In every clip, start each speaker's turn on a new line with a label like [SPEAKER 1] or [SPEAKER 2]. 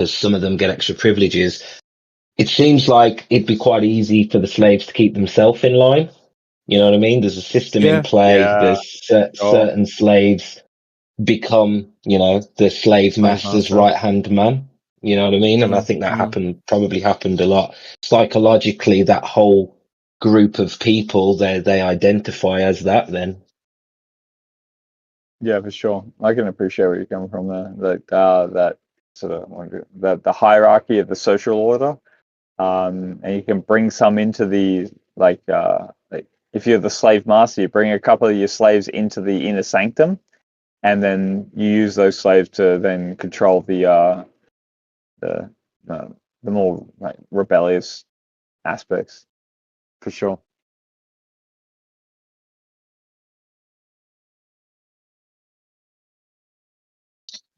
[SPEAKER 1] because some of them get extra privileges. It seems like it'd be quite easy for the slaves to keep themselves in line. You know what I mean? There's a system in play. There's certain slaves become, the slave master's right-hand man. You know what I mean? And I think that probably happened a lot. Psychologically, that whole group of people, they identify as that then.
[SPEAKER 2] Yeah, for sure. I can appreciate where you're coming from there. That sort of the hierarchy of the social order, and you can bring some into the like if you're the slave master, you bring a couple of your slaves into the inner sanctum, and then you use those slaves to then control the more like rebellious aspects, for sure.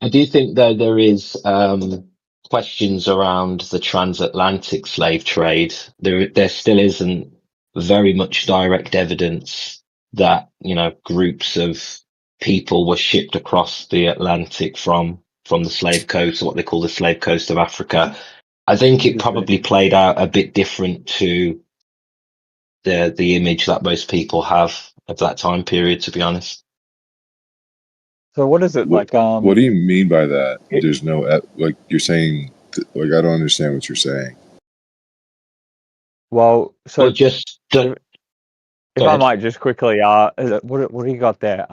[SPEAKER 1] I do think though there is questions around the transatlantic slave trade. There still isn't very much direct evidence that groups of people were shipped across the Atlantic from the slave coast, or what they call the slave coast of Africa. I think it probably played out a bit different to the image that most people have of that time period, to be honest.
[SPEAKER 2] So what is it like?
[SPEAKER 3] What do you mean by that? There's no like you're saying. Like I don't understand what you're saying.
[SPEAKER 2] Well, so
[SPEAKER 1] just
[SPEAKER 2] if I might just quickly, what do you got there?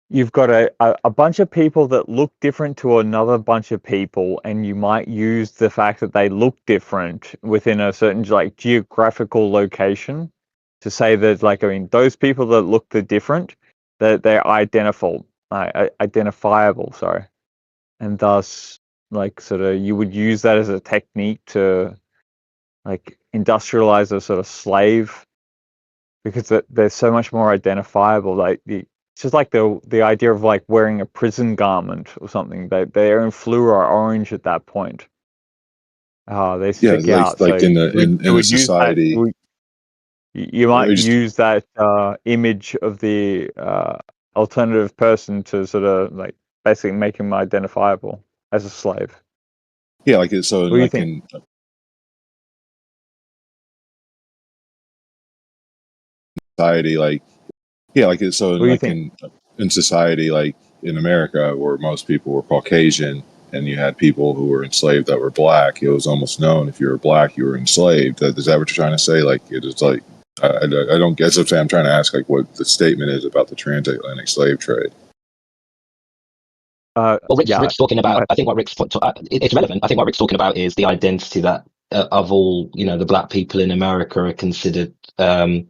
[SPEAKER 2] You've got a bunch of people that look different to another bunch of people, and you might use the fact that they look different within a certain like geographical location to say that, like, I mean, those people that look different, that they're identifiable, sorry, and thus, like, sort of, you would use that as a technique to, like, industrialize a sort of slave, because they're so much more identifiable. Like, it's just like the idea of like wearing a prison garment or something. They're in fluor orange at that point. They stick out.
[SPEAKER 3] Like
[SPEAKER 2] so
[SPEAKER 3] in a society.
[SPEAKER 2] You might use that image of the alternative person to sort of like basically make him identifiable as a slave.
[SPEAKER 3] Yeah, like it. So like in society, like like it. So like in society, like in America, where most people were Caucasian, and you had people who were enslaved that were black, it was almost known if you were black, you were enslaved. Is that what you're trying to say? Like it is like. I don't guess. I'm trying to ask like what the statement is about the transatlantic slave trade.
[SPEAKER 1] Well, Rick's talking about. I think what Rick's it's relevant. I think what Rick's talking about is the identity that of all the black people in America are considered, from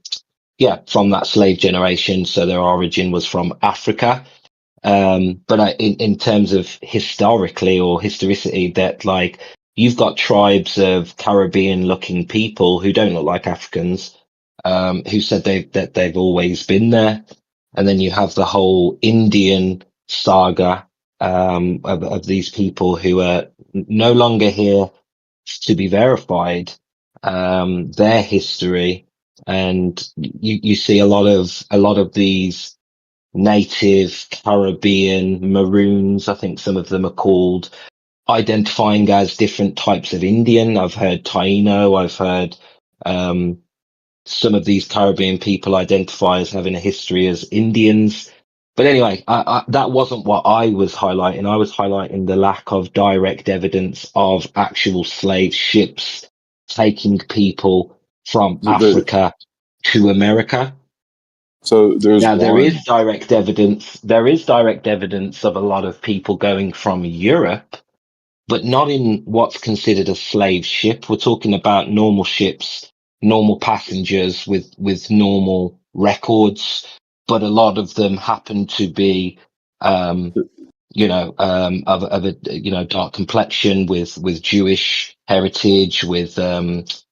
[SPEAKER 1] that slave generation. So their origin was from Africa. But in terms of historicity, that like you've got tribes of Caribbean-looking people who don't look like Africans. Who said that they've always been there, and then you have the whole Indian saga of these people who are no longer here to be verified, their history, and you see a lot of these native Caribbean Maroons, I think some of them are called, identifying as different types of Indian. I've heard Taino, I've heard some of these Caribbean people identify as having a history as Indians. But anyway, that wasn't what I was highlighting. I was highlighting the lack of direct evidence of actual slave ships taking people from Africa to America.
[SPEAKER 3] So
[SPEAKER 1] there is direct evidence. There is direct evidence of a lot of people going from Europe, but not in what's considered a slave ship. We're talking about normal ships, normal passengers with normal records, but a lot of them happen to be, of a dark complexion with Jewish heritage, with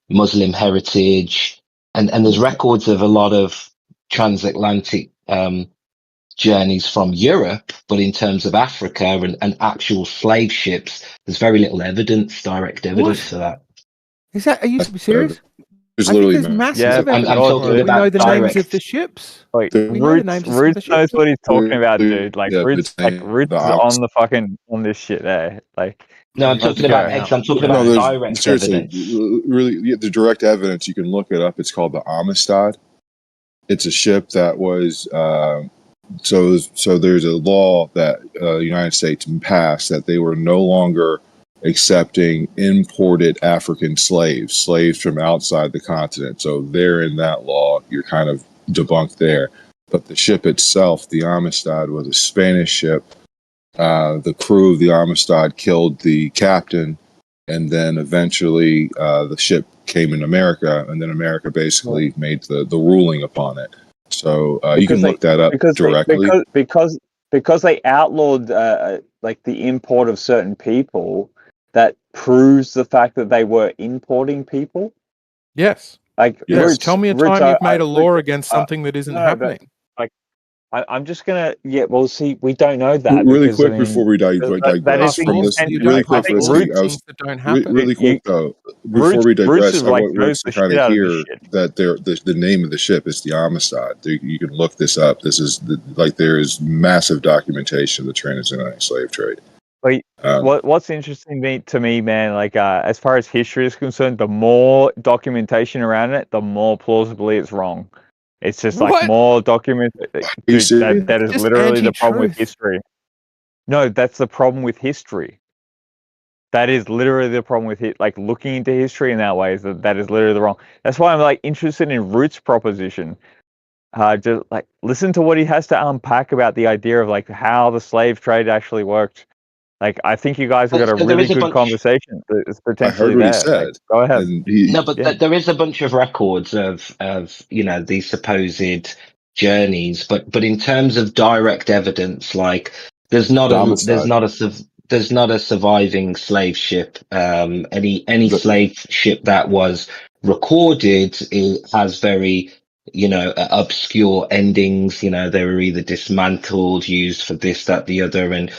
[SPEAKER 1] Muslim heritage, and there's records of a lot of transatlantic journeys from Europe, but in terms of Africa and actual slave ships, there's very little direct evidence for that.
[SPEAKER 4] Is that? Are you serious?
[SPEAKER 3] I think
[SPEAKER 4] there's massive evidence.
[SPEAKER 1] I'm talking about
[SPEAKER 4] we know the
[SPEAKER 1] direct.
[SPEAKER 4] names of the ships.
[SPEAKER 2] Like, Roots knows what he's talking about, dude. Like, Roots is on the fucking on this shit there. Like,
[SPEAKER 1] No, I'm talking about I'm talking about direct evidence.
[SPEAKER 3] Really, the direct evidence, you can look it up. It's called the Amistad. It's a ship that was so there's a law that the United States passed that they were no longer accepting imported African slaves from outside the continent. So there in that law, you're kind of debunked there. But the ship itself, the Amistad, was a Spanish ship. The crew of the Amistad killed the captain, and then eventually the ship came in America, and then America basically made the ruling upon it. So you can look that up directly.
[SPEAKER 2] Because they outlawed like the import of certain people. That proves the fact that they were importing people.
[SPEAKER 4] Yes.
[SPEAKER 2] Like,
[SPEAKER 4] yes. Tell me a time you've made a law against something that isn't happening.
[SPEAKER 2] I'm just gonna. Yeah, well, see, we don't know that.
[SPEAKER 3] Really
[SPEAKER 2] because,
[SPEAKER 3] quick before we digress from this, really quick, really quick though. Before we digress, I want Rich to kind of hear that the name of the ship is the Amistad. You can look this up. This is there is massive documentation of the transatlantic slave trade.
[SPEAKER 2] What's interesting to me, man, like as far as history is concerned, the more documentation around it, the more plausibly it's wrong. It's just like more document. That is literally the problem with history. No, that's the problem with history. That is literally the problem with it. Like looking into history in that way is that is literally the wrong. That's why I'm like interested in Root's proposition. Just like listen to what he has to unpack about the idea of like how the slave trade actually worked. Like, I think you guys have got a really good conversation. It's potentially
[SPEAKER 3] I heard what he said.
[SPEAKER 2] Like, go ahead.
[SPEAKER 1] There is a bunch of records of these supposed journeys, but in terms of direct evidence, like there's not a surviving slave ship. Any slave ship that was recorded has very obscure endings. They were either dismantled, used for this, that, the other, and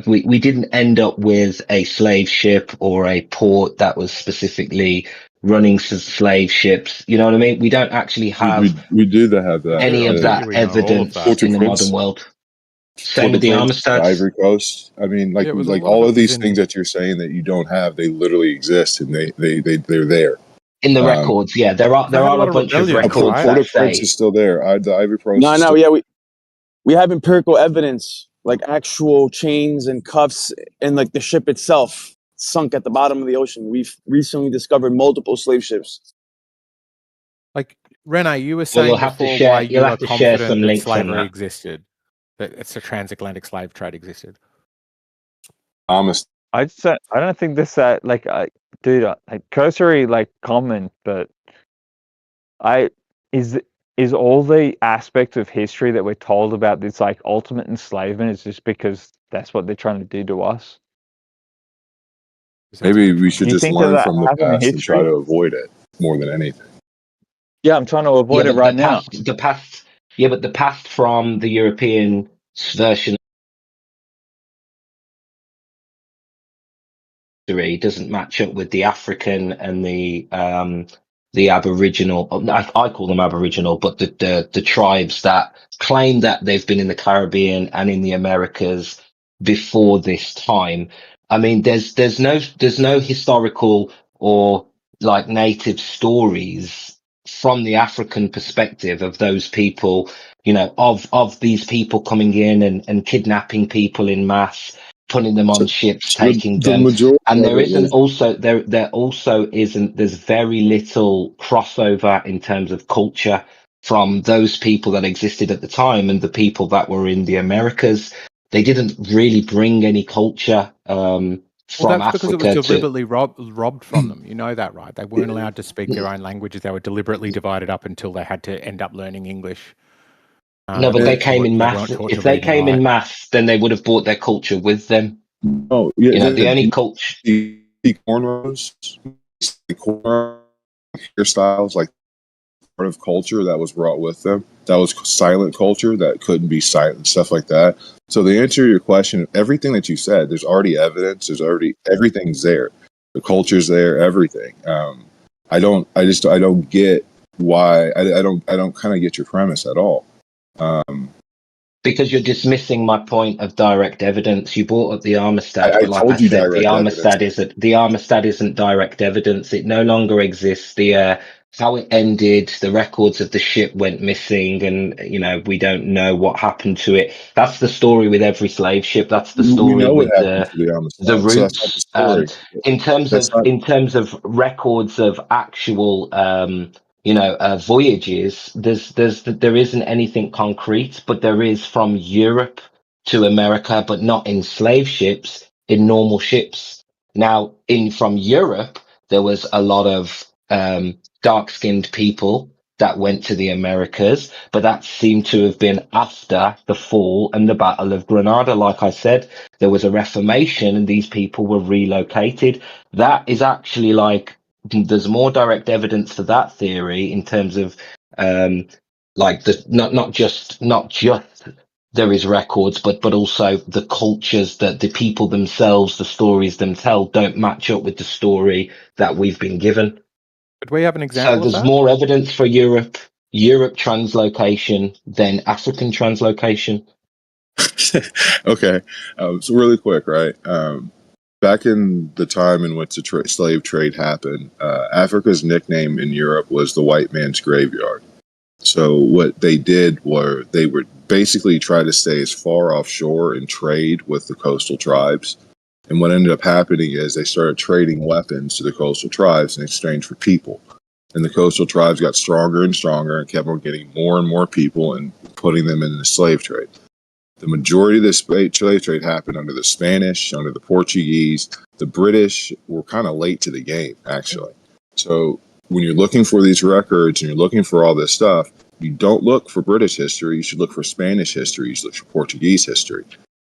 [SPEAKER 1] we didn't end up with a slave ship or a port that was specifically running slave ships. You know what I mean? We don't actually have
[SPEAKER 3] we do have that
[SPEAKER 1] any of that evidence in the modern world. Same with the Amistad,
[SPEAKER 3] Ivory Coast. I mean, like all of these things that you're saying that you don't have, they literally exist, and they're there.
[SPEAKER 1] In the records, yeah, there are a bunch of records.
[SPEAKER 3] Port-au-Prince is still there. The Ivory Coast.
[SPEAKER 5] We have empirical evidence, like actual chains and cuffs, and like the ship itself sunk at the bottom of the ocean. We've recently discovered multiple slave ships.
[SPEAKER 4] Like Rene, you were saying before why you are confident that slavery existed, that it's a transatlantic slave trade existed.
[SPEAKER 2] I don't think this dude, like cursory comment, but is all the aspects of history that we're told about this like ultimate enslavement is just because that's what they're trying to do to us?
[SPEAKER 3] Maybe we should just learn from the past and try to avoid it more than anything.
[SPEAKER 2] Yeah, I'm trying to avoid it right now.
[SPEAKER 1] The past from the European version doesn't match up with the African and the Aboriginal. I call them Aboriginal, but the tribes that claim that they've been in the Caribbean and in the Americas before this time. I mean, there's no historical or like native stories from the African perspective of those people, of these people coming in and kidnapping people in mass, putting them on ships, taking them. And there there's very little crossover in terms of culture from those people that existed at the time and the people that were in the Americas. They didn't really bring any culture from Africa.
[SPEAKER 4] Because it was deliberately robbed from them. You know that, right? They weren't allowed to speak their own languages. They were deliberately divided up until they had to end up learning English.
[SPEAKER 1] No, but they came in mass. If they came in mass, then they would have brought their culture with them.
[SPEAKER 3] Oh, yeah.
[SPEAKER 1] The only culture.
[SPEAKER 3] Cornrows, hairstyles, like part of culture that was brought with them. That was silent culture that couldn't be silent, stuff like that. So the answer to your question, everything that you said, there's already evidence. Everything's there. The culture's there. Everything. I don't get why. I don't kind of get your premise at all.
[SPEAKER 1] Because you're dismissing my point of direct evidence. You brought up the Armistead,
[SPEAKER 3] I
[SPEAKER 1] but like I
[SPEAKER 3] told you
[SPEAKER 1] said,
[SPEAKER 3] direct evidence.
[SPEAKER 1] The Armistead isn't direct evidence. It no longer exists. The how it ended, the records of the ship went missing, and we don't know what happened to it. That's the story with every slave ship. That's the
[SPEAKER 3] We
[SPEAKER 1] story
[SPEAKER 3] know what
[SPEAKER 1] with
[SPEAKER 3] happened to the
[SPEAKER 1] the
[SPEAKER 3] Amistad, so that's not the
[SPEAKER 1] roots.
[SPEAKER 3] story. That's not.
[SPEAKER 1] In terms of records of actual voyages, there isn't anything concrete, but there is from Europe to America, but not in slave ships, in normal ships. Now, from Europe, there was a lot of dark-skinned people that went to the Americas, but that seemed to have been after the fall and the Battle of Granada. Like I said, there was a Reformation, and these people were relocated. That is actually there's more direct evidence for that theory in terms of not just there is records, but also the cultures, that the people themselves, the stories themselves don't match up with the story that we've been given.
[SPEAKER 4] Could we have an example
[SPEAKER 1] So there's
[SPEAKER 4] of that?
[SPEAKER 1] more evidence for Europe translocation than African translocation.
[SPEAKER 3] Okay, so really quick, right? Back in the time in which the slave trade happened, Africa's nickname in Europe was the white man's graveyard. So what they did were they would basically try to stay as far offshore and trade with the coastal tribes. And what ended up happening is they started trading weapons to the coastal tribes in exchange for people. And the coastal tribes got stronger and stronger and kept on getting more and more people and putting them in the slave trade. The majority of the slave trade happened under the Spanish, under the Portuguese. The British were kind of late to the game, actually. So when you're looking for these records and you're looking for all this stuff, you don't look for British history. You should look for Spanish history. You should look for Portuguese history.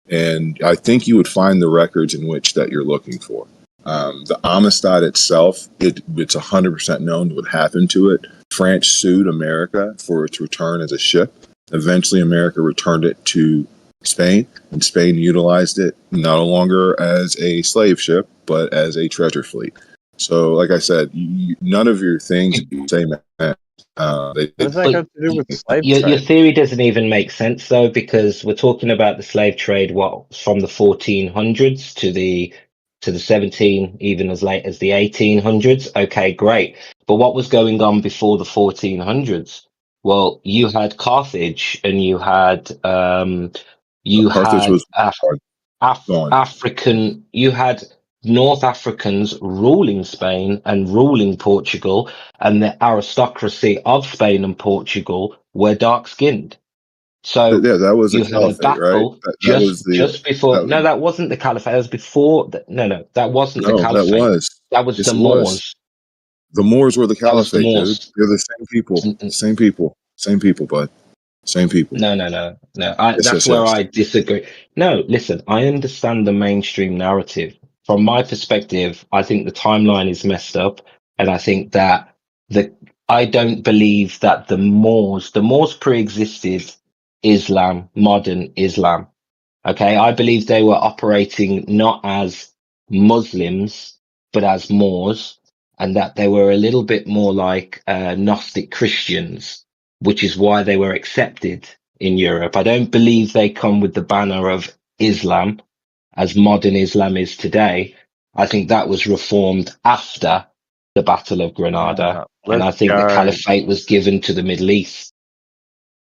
[SPEAKER 3] And I think you would find the records in which that you're looking for. The Amistad itself, it's 100% known what happened to it. France sued America for its return as a ship. Eventually, America returned it to Spain, and Spain utilized it no longer as a slave ship, but as a treasure fleet. So, like I said, none of your things say that.
[SPEAKER 2] What does that got to do with slave trade?
[SPEAKER 1] Your theory doesn't even make sense, though, because we're talking about the slave trade, from the 1400s to the 17, even as late as the 1800s. Okay, great. But what was going on before the 1400s? Well, you had Carthage, and you had
[SPEAKER 3] Carthage was
[SPEAKER 1] African. You had North Africans ruling Spain and ruling Portugal, and the aristocracy of Spain and Portugal were dark-skinned. So
[SPEAKER 3] yeah, that was
[SPEAKER 1] you
[SPEAKER 3] a
[SPEAKER 1] had a
[SPEAKER 3] caliphate, right?
[SPEAKER 1] battle just before. No, that wasn't the caliphate. That was before. No, that wasn't the caliphate. That was the Moors.
[SPEAKER 3] The Moors were the
[SPEAKER 1] That was the
[SPEAKER 3] caliphate, dude.
[SPEAKER 1] Moors.
[SPEAKER 3] They're the same people. Same people, bud. Same people.
[SPEAKER 1] No. That's where I disagree. No, listen, I understand the mainstream narrative. From my perspective, I think the timeline is messed up, and I think that I don't believe that the Moors pre-existed Islam, modern Islam. Okay, I believe they were operating not as Muslims, but as Moors, and that they were a little bit more like Gnostic Christians, which is why they were accepted in Europe. I don't believe they come with the banner of Islam, as modern Islam is today. I think that was reformed after the Battle of Granada, and I think the caliphate was given to the Middle East.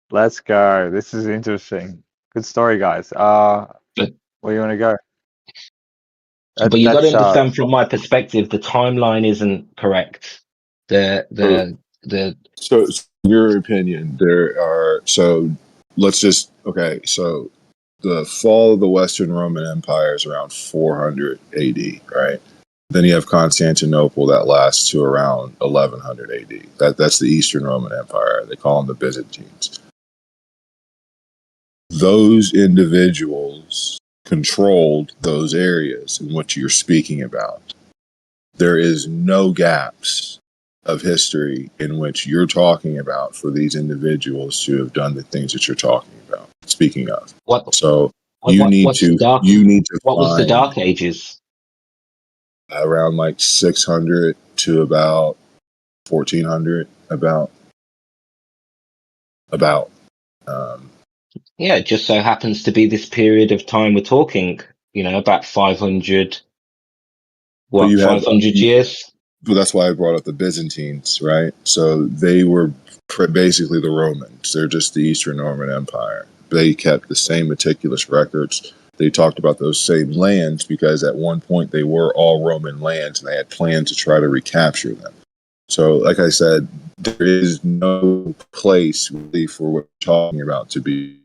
[SPEAKER 2] Let's go. This is interesting. Good story, guys. Where do you want to go?
[SPEAKER 1] But you got to understand, from my perspective, the timeline isn't correct.
[SPEAKER 3] So, in your opinion, so the fall of the Western Roman Empire is around 400 AD, right? Then you have Constantinople that lasts to around 1100 AD. That's the Eastern Roman Empire. They call them the Byzantines. Those individuals controlled those areas in which you're speaking about. There is no gaps of history in which you're talking about for these individuals to have done the things that you're talking about, speaking of. What was
[SPEAKER 1] the Dark Ages?
[SPEAKER 3] Around like 600 to about 1400,
[SPEAKER 1] Yeah, it just so happens to be this period of time we're talking, about 500, 500 years?
[SPEAKER 3] But that's why I brought up the Byzantines, right? So they were basically the Romans. They're just the Eastern Roman Empire. They kept the same meticulous records. They talked about those same lands because at one point they were all Roman lands and they had planned to try to recapture them. So, like I said, there is no place really for what we're talking about to be.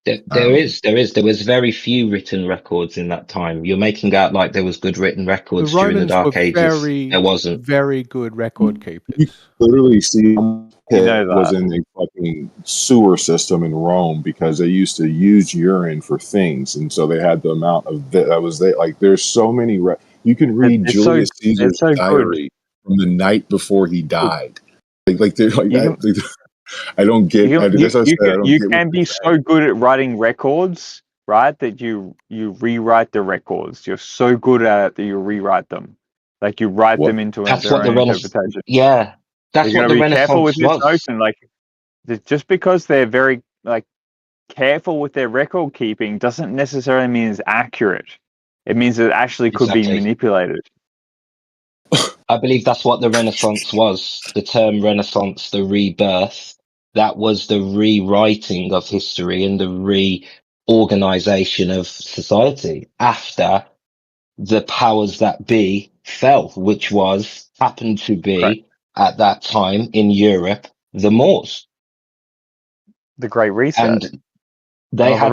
[SPEAKER 1] There was very few written records in that time. You're making out like there was good written records during the Dark Ages. There wasn't.
[SPEAKER 4] Very good record keepers.
[SPEAKER 3] You literally see was in a fucking sewer system in Rome because they used to use urine for things, and so they had the amount of that was there. Like, there's so many. You can read Julius Caesar's diary from the night before he died. I don't get.
[SPEAKER 2] You can be so good at writing records, right? That you rewrite the records. You're so good at it that you rewrite them. Like you write them into their own interpretation.
[SPEAKER 1] Yeah, that's what the Renaissance
[SPEAKER 2] careful with
[SPEAKER 1] was.
[SPEAKER 2] This notion. Like, just because they're very careful with their record keeping doesn't necessarily mean it's accurate. It means it actually could be manipulated.
[SPEAKER 1] I believe that's what the Renaissance was. The term Renaissance, the rebirth, that was the rewriting of history and the reorganization of society after the powers that be fell, which happened to be at that time in Europe, the Moors.
[SPEAKER 2] The Great Reset.
[SPEAKER 1] And they had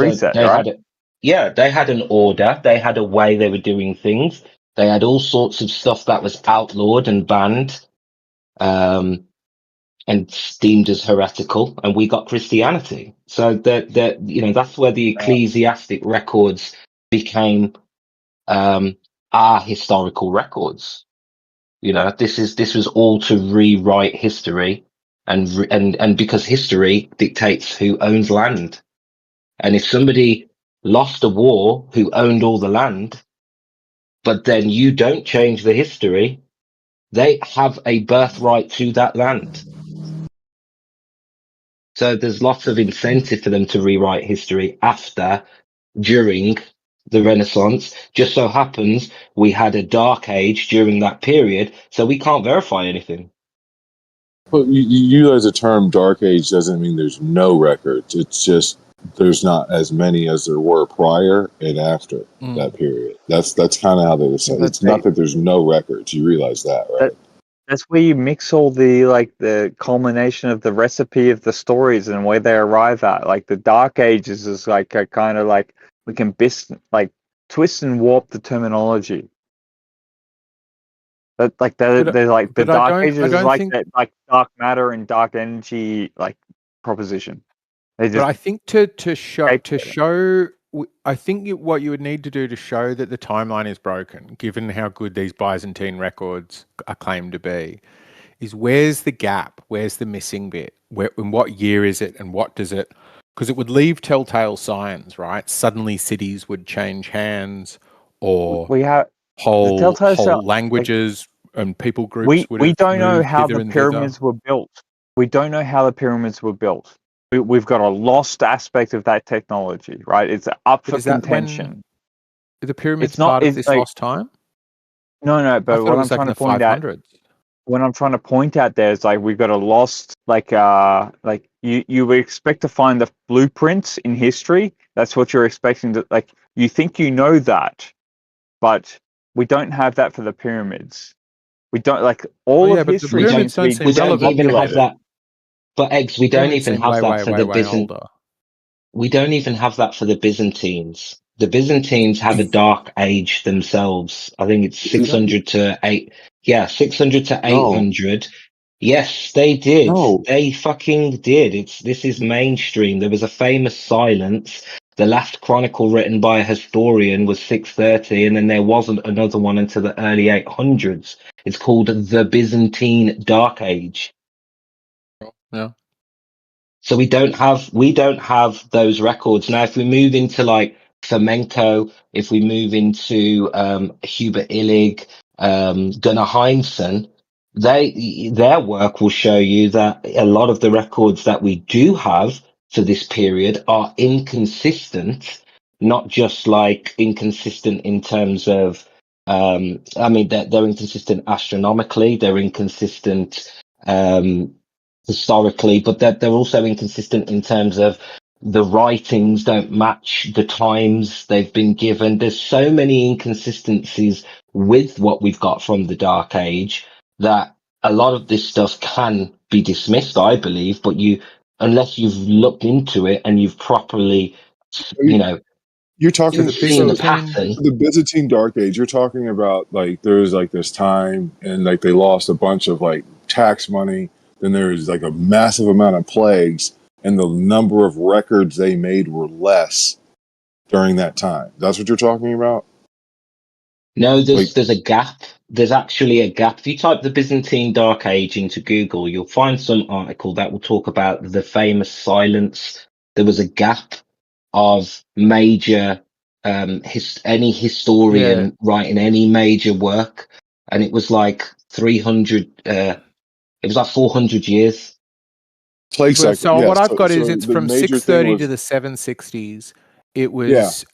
[SPEAKER 1] an order. They had a way they were doing things. They had all sorts of stuff that was outlawed and banned, and deemed as heretical. And we got Christianity. So that's where the ecclesiastic records became our historical records. This was all to rewrite history, and because history dictates who owns land. And if somebody lost a war who owned all the land, but then you don't change the history, they have a birthright to that land. So there's lots of incentive for them to rewrite history during the Renaissance. Just so happens we had a dark age during that period, so we can't verify anything.
[SPEAKER 3] But you use the term dark age doesn't mean there's no records. It's just there's not as many as there were prior and after that period. That's kind of how they say. It's not that there's no records. You realize that, right?
[SPEAKER 2] That's where you mix all the culmination of the recipe of the stories and where they arrive at. Like the Dark Ages is like a kind of like we can twist and warp the terminology. But there's like the Dark Ages is like that, like dark matter and dark energy proposition.
[SPEAKER 4] But I think to show, I think what you would need to do to show that the timeline is broken, given how good these Byzantine records are claimed to be, is where's the gap? Where's the missing bit? In what year is it, and what does it? Because it would leave telltale signs, right? Suddenly cities would change hands, or whole languages and people groups would have
[SPEAKER 2] we don't know
[SPEAKER 4] moved
[SPEAKER 2] how the pyramids were built. We don't know how the pyramids were built. We've got a lost aspect of that technology, right? It's up for contention.
[SPEAKER 4] The pyramids part of this lost time?
[SPEAKER 2] No. But what I'm trying to point out, when I'm trying to point out there is we've got a lost you would expect to find the blueprints in history. That's what you're expecting to you think you know that, but we don't have that for the pyramids. We don't of history seems to be
[SPEAKER 1] we don't even have that. But eggs, we don't even have that for the Byzantines. We don't even have that for the Byzantines. The Byzantines had a dark age themselves. I think it's 600 to 800. Yes, they did. No. They fucking did. This is mainstream. There was a famous silence. The last chronicle written by a historian was 630, and then there wasn't another one until the early 800s. It's called the Byzantine Dark Age.
[SPEAKER 4] Yeah.
[SPEAKER 1] So we don't have those records. Now, if we move into Flamenco, if we move into Hubert Illig, Gunnar Heinsohn, their work will show you that a lot of the records that we do have for this period are inconsistent, not just like inconsistent in terms of, I mean, they're inconsistent astronomically, they're inconsistent historically, but they're also inconsistent in terms of the writings don't match the times they've been given. There's so many inconsistencies with what we've got from the Dark Age that a lot of this stuff can be dismissed, I believe, but unless you've looked into it and you've properly,
[SPEAKER 3] you're talking
[SPEAKER 1] seen the pattern.
[SPEAKER 3] The Byzantine Dark Age. You're talking about like there's like this time and like they lost a bunch of like tax money. Then there's like a massive amount of plagues, and the number of records they made were less during that time. That's what you're talking about?
[SPEAKER 1] No, there's a gap. There's actually a gap. If you type the Byzantine Dark Age into Google, you'll find some article that will talk about the famous silence. There was a gap of major any historian writing any major work, and it was like 300. It was like 400 years.
[SPEAKER 4] Plague cycle. So what I've got is it's from 630 to the 760s. It was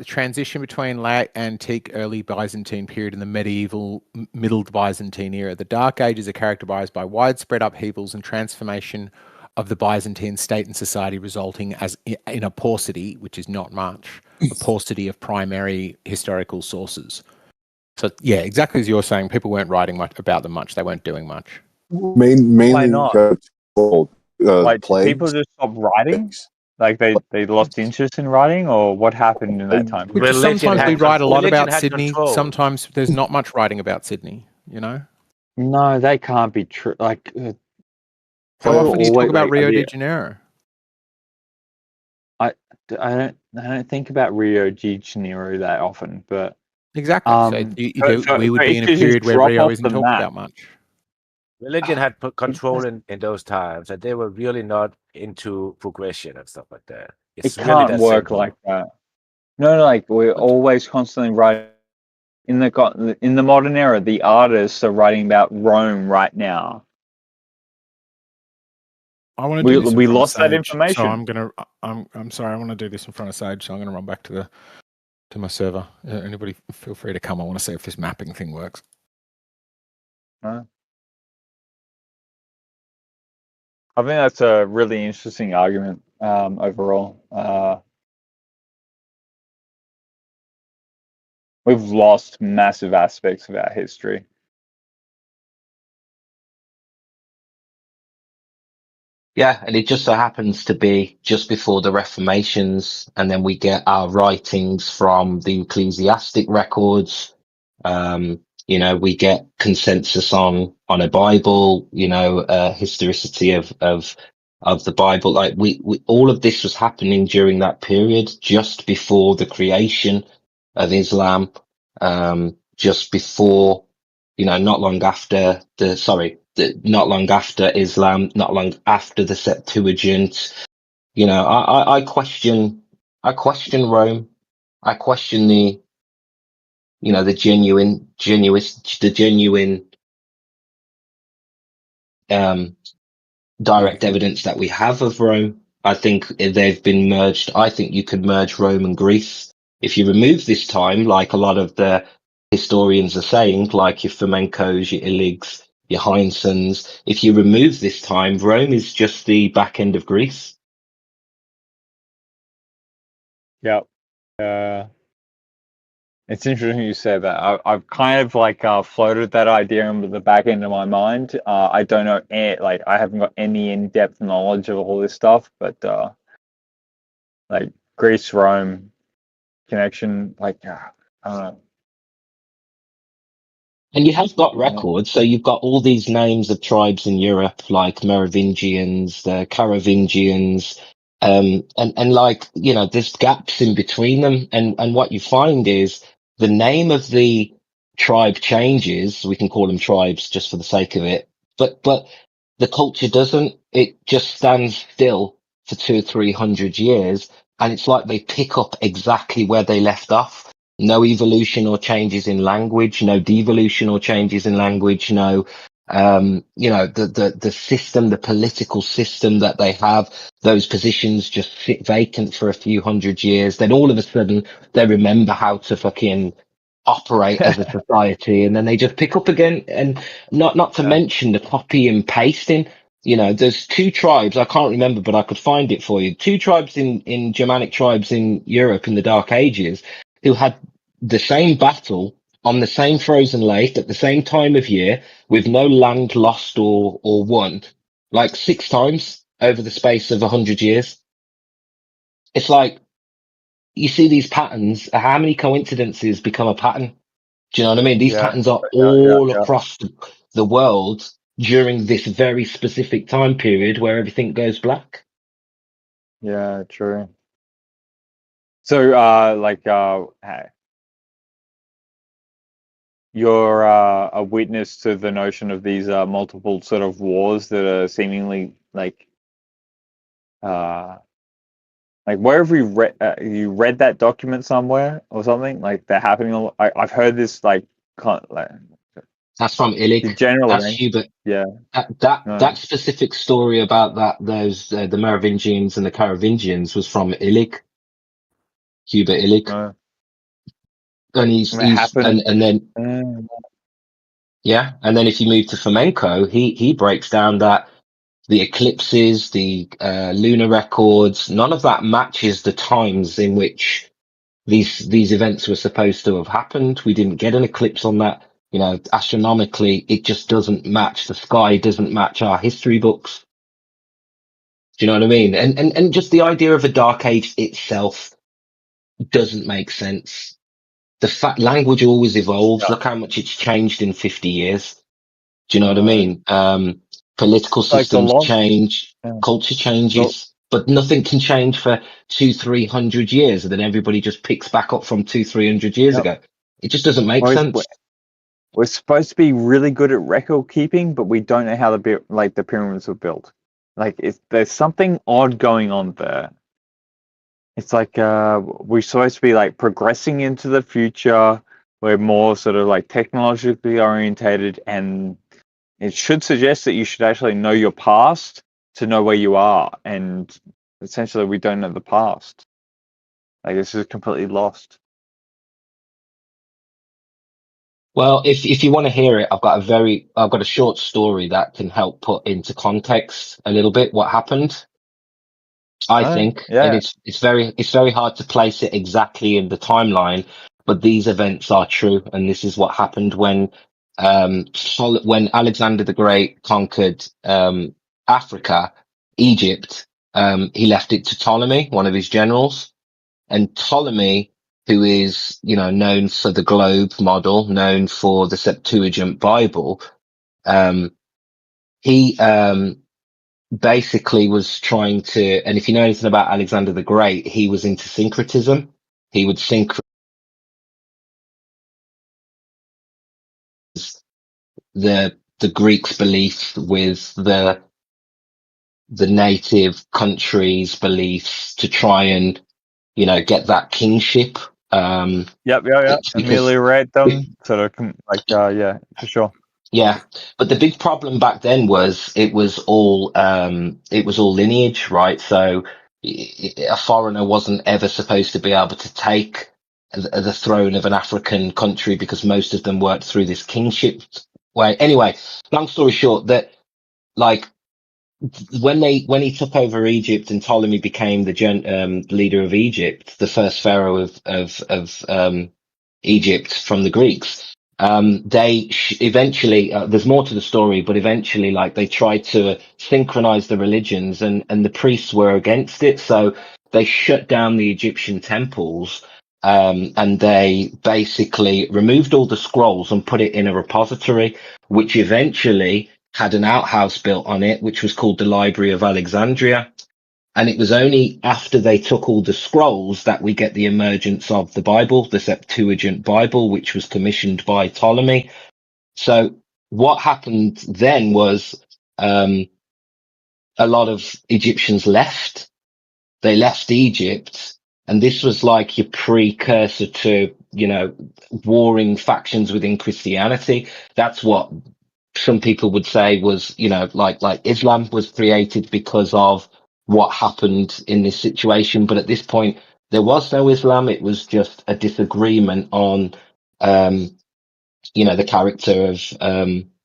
[SPEAKER 4] transition between late antique, early Byzantine period and the medieval, middle Byzantine era. The Dark Ages are characterized by widespread upheavals and transformation of the Byzantine state and society, resulting in a paucity, which is not much, a paucity of primary historical sources. So yeah, exactly as you're saying, people weren't writing much about them much. They weren't doing much.
[SPEAKER 3] Mainly why not?
[SPEAKER 2] People just stopped writing? Like they lost interest in writing, or what happened in that time?
[SPEAKER 4] Sometimes we write a lot about Sydney. Sometimes there's not much writing about Sydney.
[SPEAKER 2] No, they can't be true. Like,
[SPEAKER 4] how often do you talk about Rio de Janeiro?
[SPEAKER 2] I don't think about Rio de Janeiro that often, but
[SPEAKER 4] exactly. So we would be in a period where Rio isn't talked about much.
[SPEAKER 6] Religion had control in those times, and they were really not into progression and stuff like that.
[SPEAKER 2] It can't work like that. No, like we're always constantly writing. In the modern era, the artists are writing about Rome right now.
[SPEAKER 4] I want to do this.
[SPEAKER 2] We lost that information.
[SPEAKER 4] So I'm sorry. I want to do this in front of Sage. So I'm going to run back to my server. Anybody, feel free to come. I want to see if this mapping thing works.
[SPEAKER 2] I think that's a really interesting argument overall. We've lost massive aspects of our history.
[SPEAKER 1] Yeah, and it just so happens to be just before the Reformations, and then we get our writings from the ecclesiastic records. We get consensus on a Bible, historicity of the Bible. Like we all of this was happening during that period, just before the creation of Islam, just before, not long after not long after Islam, not long after the Septuagint. I question Rome. I question the genuine direct evidence that we have of Rome. I think they've been merged. I think you could merge Rome and Greece. If you remove this time, like a lot of the historians are saying, like your Fomenkos, your Illigs, your Heinsons, if you remove this time, Rome is just the back end of Greece.
[SPEAKER 2] Yeah. It's interesting you say that. I've kind of floated that idea into the back end of my mind. I don't know, I haven't got any in-depth knowledge of all this stuff, but like Greece, Rome connection, I don't know.
[SPEAKER 1] And you have got records, so you've got all these names of tribes in Europe, like Merovingians, the Carovingians, and there's gaps in between them, and what you find is the name of the tribe changes. We can call them tribes just for the sake of it, but the culture doesn't. It just stands still for 200 or 300 years, and it's like they pick up exactly where they left off. No evolution or changes in language, no devolution or changes in language, no The system, the political system that they have, those positions just sit vacant for a few hundred years. Then all of a sudden they remember how to fucking operate as a society, and then they just pick up again. And not to mention the copy and pasting. There's two tribes, I can't remember, but I could find it for you. Two tribes in Germanic tribes in Europe in the Dark Ages who had the same battle on the same frozen lake at the same time of year with no land lost or won, like 6 times over the space of 100 years. It's like, you see these patterns, how many coincidences become a pattern? Do you know what I mean? These patterns are all across the world during this very specific time period where everything goes black.
[SPEAKER 2] Yeah, true. So, you're a witness to the notion of these multiple sort of wars that are seemingly like where have you read that document somewhere or something? Like they're happening. I've heard this
[SPEAKER 1] That's from Illig.
[SPEAKER 2] Generally,
[SPEAKER 1] that's Hubert.
[SPEAKER 2] Yeah.
[SPEAKER 1] That specific story about those the Merovingians and the Carolingians was from Illig. Hubert Illig. And he's and then and then if you move to Fomenko, he breaks down that the eclipses, the lunar records, none of that matches the times in which these events were supposed to have happened. We didn't get an eclipse on that. Astronomically, it just doesn't match. The sky doesn't match our history books. Do you know what I mean? And just the idea of a dark age itself doesn't make sense. The fact language always evolves. Look how much it's changed in 50 years. Do you know what I mean? Political systems change, culture changes, but nothing can change for 200-300 years, and then everybody just picks back up from 200-300 years ago. It just doesn't make sense.
[SPEAKER 2] We're supposed to be really good at record keeping, but we don't know how the pyramids were built. There's something odd going on there. It's like we're supposed to be like progressing into the future. We're more sort of like technologically orientated, and it should suggest that you should actually know your past to know where you are. And essentially, we don't know the past. Like, this is completely lost.
[SPEAKER 1] Well, if you want to hear it, I've got a short story that can help put into context a little bit what happened. I think, and it's very hard to place it exactly in the timeline, but these events are true, and this is what happened when Alexander the Great conquered Africa, Egypt. He left it to Ptolemy, one of his generals, and Ptolemy, who is known for the globe model, known for the Septuagint Bible, he basically was trying to, and if you know anything about Alexander the Great, he was into syncretism. He would synchronize the Greeks' belief with the native country's beliefs to try and get that kingship.
[SPEAKER 2] Ameliorate them, sort of for sure.
[SPEAKER 1] Yeah, but the big problem back then was it was all lineage, right? So a foreigner wasn't ever supposed to be able to take the throne of an African country because most of them worked through this kingship way. Anyway, long story short, that like when he took over Egypt and Ptolemy became the leader of Egypt, the first pharaoh of Egypt from the Greeks. They eventually, there's more to the story, but eventually, they tried to synchronize the religions, and the priests were against it. So they shut down the Egyptian temples, and they basically removed all the scrolls and put it in a repository, which eventually had an outhouse built on it, which was called the Library of Alexandria. And it was only after they took all the scrolls that we get the emergence of the Bible, the Septuagint Bible, which was commissioned by Ptolemy. So what happened then was a lot of Egyptians left. They left Egypt, and this was like your precursor to, warring factions within Christianity. That's what some people would say was, like Islam was created because of what happened in this situation. But at this point, there was no Islam. It was just a disagreement on, the character of,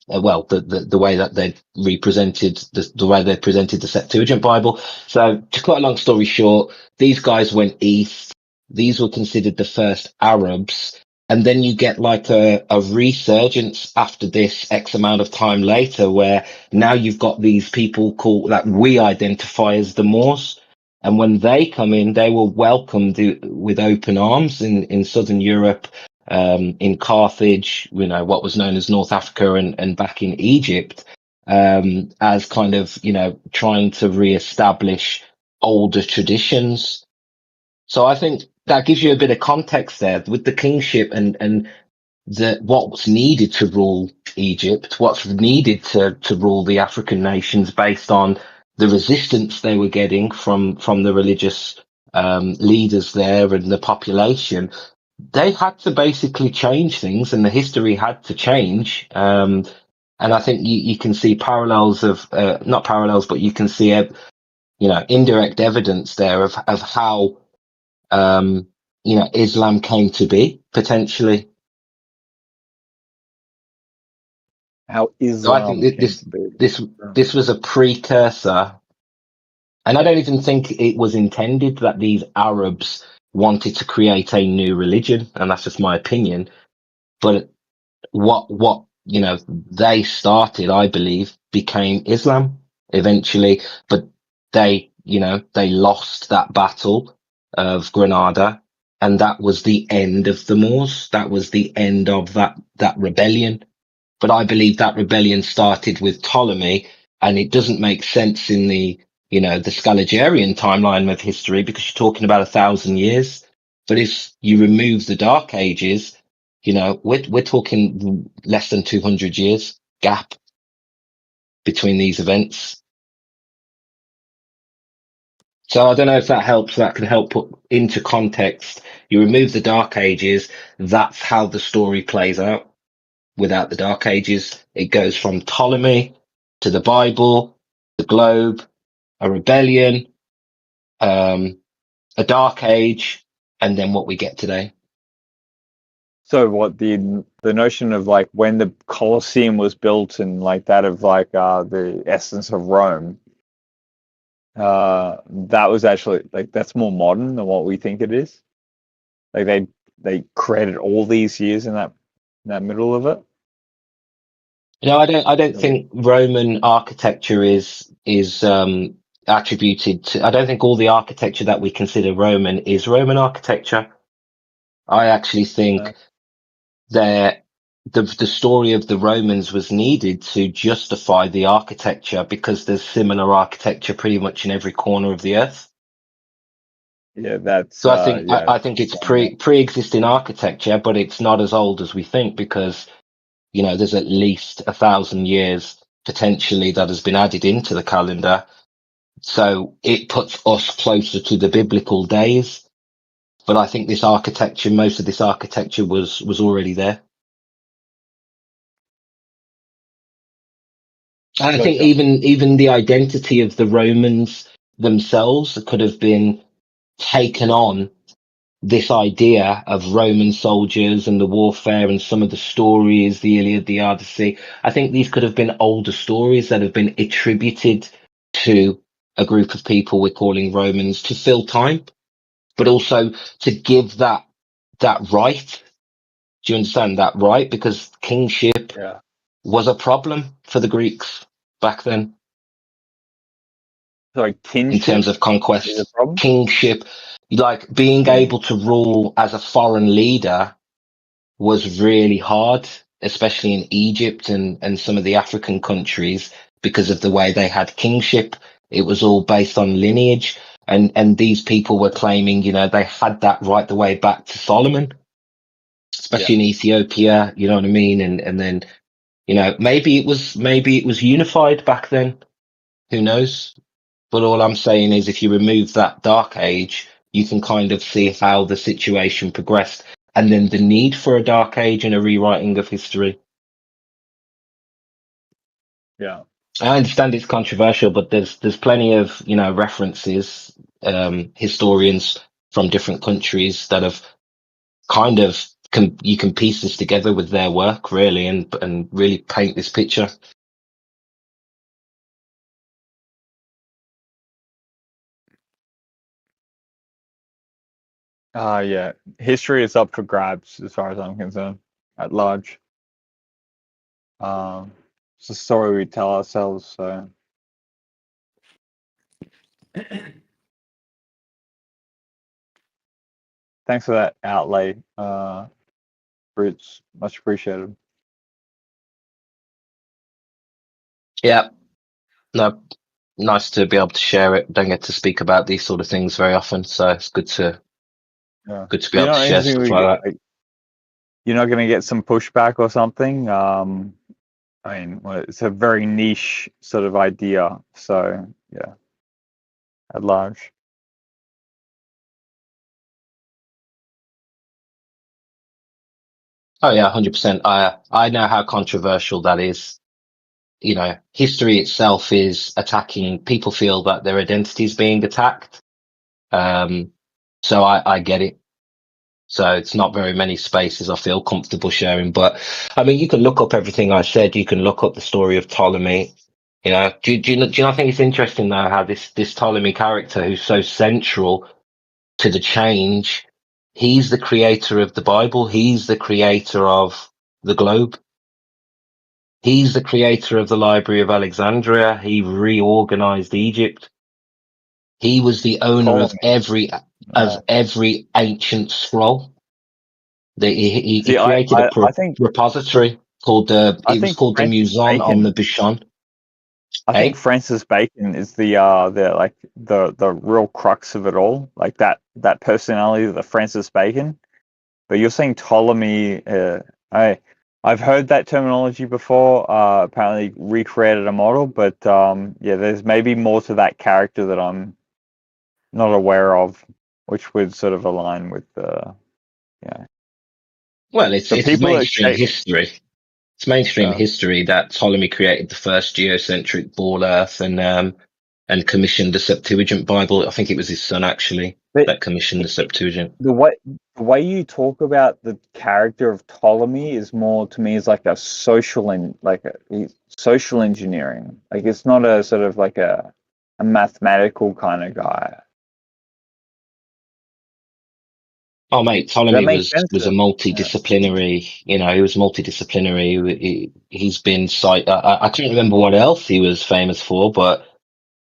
[SPEAKER 1] the way that they represented the way they presented the Septuagint Bible. So to cut a long story short, these guys went east. These were considered the first Arabs. And then you get like a resurgence after this X amount of time later, where now you've got these people that we identify as the Moors. And when they come in, they were welcomed with open arms in Southern Europe, in Carthage, what was known as North Africa, and back in Egypt, as kind of, trying to reestablish older traditions. So I think that gives you a bit of context there with the kingship and what's needed to rule Egypt, what's needed to rule the African nations based on the resistance they were getting from the religious leaders there and the population. They had to basically change things, and the history had to change. And I think you can see parallels of not parallels, but you can see indirect evidence there of how Islam came to be potentially.
[SPEAKER 2] How
[SPEAKER 1] So I think
[SPEAKER 2] Islam came
[SPEAKER 1] this
[SPEAKER 2] to be.
[SPEAKER 1] this was a precursor, and I don't even think it was intended that these Arabs wanted to create a new religion, and that's just my opinion. But what they started, I believe, became Islam eventually, but they lost that battle of Granada, and that was the end of the Moors. That was the end of that rebellion. But I believe that rebellion started with Ptolemy, and it doesn't make sense in the Scaligerrian timeline of history, because you're talking about 1,000 years. But if you remove the Dark Ages, we're talking less than 200 years gap between these events. So I don't know if that helps. That can help put into context. You remove the Dark Ages, that's how the story plays out. Without the Dark Ages, it goes from Ptolemy to the Bible, the globe, a rebellion, a Dark Age, and then what we get today.
[SPEAKER 2] So what the notion of like when the Colosseum was built and like that of like the essence of Rome, that was actually like that's more modern than what we think it is. Like they created all these years in that middle of it.
[SPEAKER 1] I don't think Roman architecture is attributed to. I don't think all the architecture that we consider Roman is Roman architecture. I actually think that the story of the Romans was needed to justify the architecture, because there's similar architecture pretty much in every corner of the earth.
[SPEAKER 2] Yeah, that's
[SPEAKER 1] so. I think it's pre-existing architecture, but it's not as old as we think, because there's at least 1,000 years potentially that has been added into the calendar. So it puts us closer to the biblical days. But I think this architecture, most of this architecture was already there. And I think even the identity of the Romans themselves could have been taken on this idea of Roman soldiers and the warfare and some of the stories, the Iliad, the Odyssey. I think these could have been older stories that have been attributed to a group of people we're calling Romans to fill time, but also to give that right. Do you understand that right? Because kingship was a problem for the Greeks back then.
[SPEAKER 2] Sorry, kinship?
[SPEAKER 1] In terms of conquest,
[SPEAKER 2] is a problem?
[SPEAKER 1] Kingship, like being able to rule as a foreign leader, was really hard, especially in Egypt and some of the African countries, because of the way they had kingship. It was all based on lineage, and these people were claiming, they had that right the way back to Solomon, especially in Ethiopia. You know what I mean? And then, maybe it was unified back then. Who knows? But all I'm saying is, if you remove that Dark Age, you can kind of see how the situation progressed, and then the need for a Dark Age and a rewriting of history.
[SPEAKER 2] Yeah.
[SPEAKER 1] I understand it's controversial, but there's plenty of references, historians from different countries that have kind of you can piece this together with their work really, and really paint this picture.
[SPEAKER 2] Yeah. History is up for grabs as far as I'm concerned, at large. It's a story we tell ourselves, so. Thanks for that outlay, Brits. Much appreciated.
[SPEAKER 1] Yeah, no, nice to be able to share it. Don't get to speak about these sort of things very often, so it's good to be able to share stuff like that.
[SPEAKER 2] You're not going to get some pushback or something. I mean, it's a very niche sort of idea, so yeah, at large.
[SPEAKER 1] Oh yeah, 100%. I know how controversial that is. History itself is attacking. People feel that their identity is being attacked. So I get it. So it's not very many spaces I feel comfortable sharing. But I mean, you can look up everything I said. You can look up the story of Ptolemy. Do you not think it's interesting though how this Ptolemy character, who's so central to the change, he's the creator of the Bible. He's the creator of the globe. He's the creator of the Library of Alexandria. He reorganized Egypt. He was the owner of every ancient scroll. He created
[SPEAKER 2] I think
[SPEAKER 1] repository called the
[SPEAKER 2] Francis
[SPEAKER 1] Muson on the Bishon.
[SPEAKER 2] I think Francis Bacon is the real crux of it all, like that personality, the Francis Bacon. But you're saying Ptolemy. I've heard that terminology before. Apparently recreated a model, but yeah, there's maybe more to that character that I'm not aware of, which would sort of align with yeah.
[SPEAKER 1] Well, it's mainstream history. It's mainstream history that Ptolemy created the first geocentric ball Earth and commissioned the Septuagint Bible. I think it was his son actually that commissioned the Septuagint.
[SPEAKER 2] The way you talk about the character of Ptolemy is more to me is like a social social engineering. Like it's not a sort of like a mathematical kind of guy.
[SPEAKER 1] Oh, mate, Ptolemy was a multidisciplinary. He was multidisciplinary. He's been I can't remember what else he was famous for, but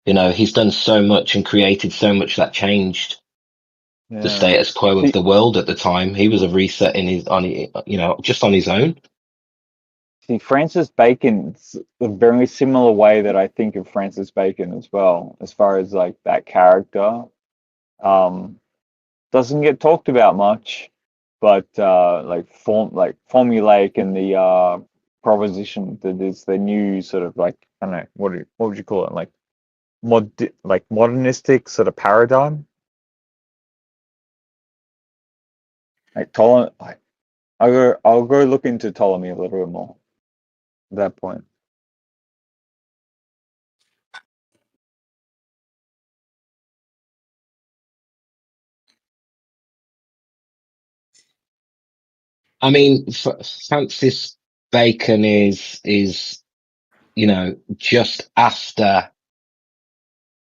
[SPEAKER 1] he's done so much and created so much that changed the status quo of the world at the time. He was a reset just on his own.
[SPEAKER 2] See, Francis Bacon's a very similar way that I think of Francis Bacon as well, as far as like that character. Doesn't get talked about much, but formulaic and the proposition that is the new sort of like, I don't know, what would you call it, like modernistic sort of paradigm. Like Ptolemy, I'll go look into Ptolemy a little bit more at that point.
[SPEAKER 1] I mean, Francis Bacon is just after,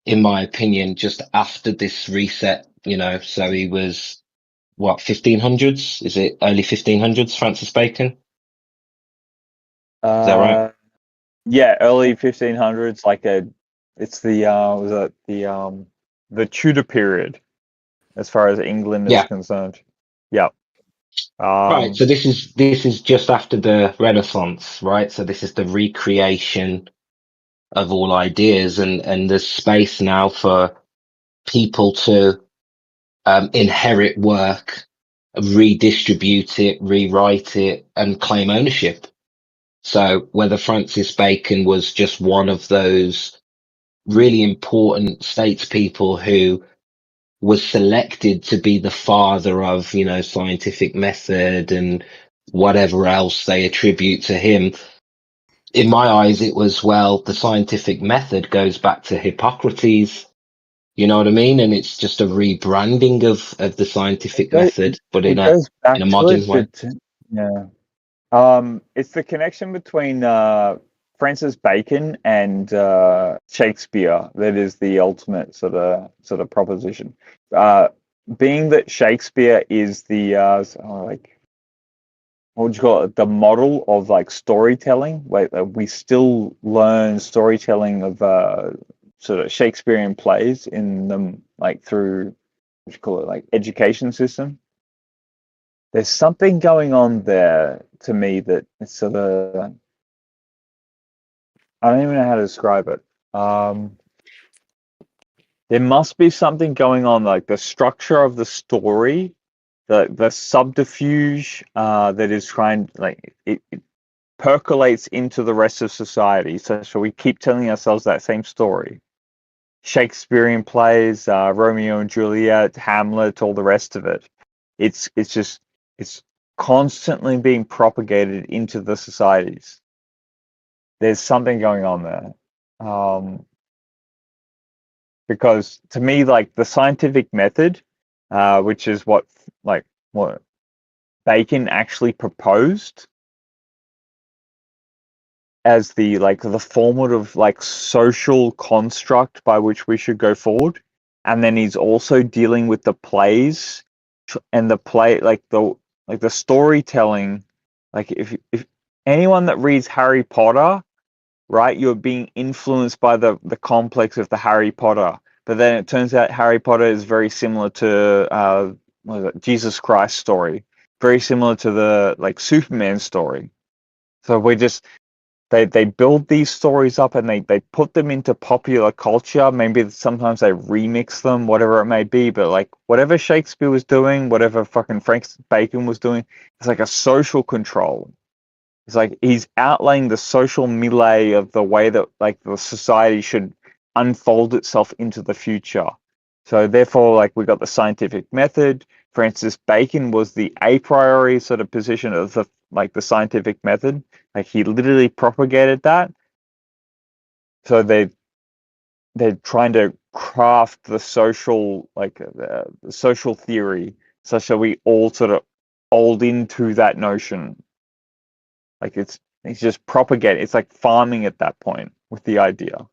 [SPEAKER 1] in my opinion, just after this reset. So he was what, 1500s? Is it early 1500s? Francis Bacon. Is that right?
[SPEAKER 2] Yeah, early 1500s. It's the Tudor period, as far as England is concerned. Yeah.
[SPEAKER 1] Right. So this is just after the Renaissance, right? So this is the recreation of all ideas, and there's space now for people to inherit work, redistribute it, rewrite it, and claim ownership. So whether Francis Bacon was just one of those really important statespeople who was selected to be the father of, scientific method and whatever else they attribute to him, in my eyes, it was, well, the scientific method goes back to Hippocrates. You know what I mean? And it's just a rebranding of the scientific method, but in
[SPEAKER 2] it goes back
[SPEAKER 1] a
[SPEAKER 2] to
[SPEAKER 1] modern
[SPEAKER 2] it,
[SPEAKER 1] way.
[SPEAKER 2] but yeah. It's the connection between Francis Bacon and Shakespeare that is the ultimate sort of proposition. Being that Shakespeare is the like, what would you call it? The model of like storytelling. Like we still learn storytelling of sort of Shakespearean plays in them, like through what you call it, like education system. There's something going on there to me that it's sort of, I don't even know how to describe it. There must be something going on, like the structure of the story, the subterfuge that is trying, like it percolates into the rest of society. So we keep telling ourselves that same story. Shakespearean plays, Romeo and Juliet, Hamlet, all the rest of it. It's constantly being propagated into the societies. There's something going on there. Because to me, like the scientific method, which is what Bacon actually proposed as the formative like social construct by which we should go forward, and then he's also dealing with the plays and the storytelling. Like if anyone that reads Harry Potter, right, you're being influenced by the complex of the Harry Potter, but then it turns out Harry Potter is very similar to what is it, Jesus Christ story, very similar to the like Superman story. So we just they build these stories up and they put them into popular culture. Maybe sometimes they remix them, whatever it may be. But like whatever Shakespeare was doing, whatever fucking Francis Bacon was doing, it's like a social control. It's like he's outlaying the social melee of the way that like the society should unfold itself into the future. So therefore, like we got the scientific method. Francis Bacon was the a priori sort of position of the scientific method. Like he literally propagated that. So they're trying to craft the social the social theory such that we all sort of fold into that notion. Like it's just propagating. It's like farming at that point with the idea.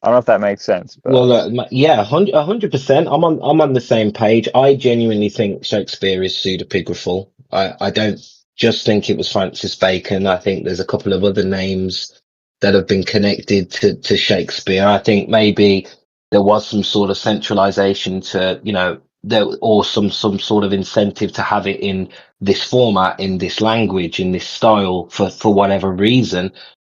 [SPEAKER 2] I don't know if that makes sense, but
[SPEAKER 1] Well, yeah, 100%. I'm on the same page. I genuinely think Shakespeare is pseudepigraphal. I don't just think it was Francis Bacon. I think there's a couple of other names that have been connected to Shakespeare. I think maybe there was some sort of centralization to, there, or some sort of incentive to have it in this format, in this language, in this style for whatever reason.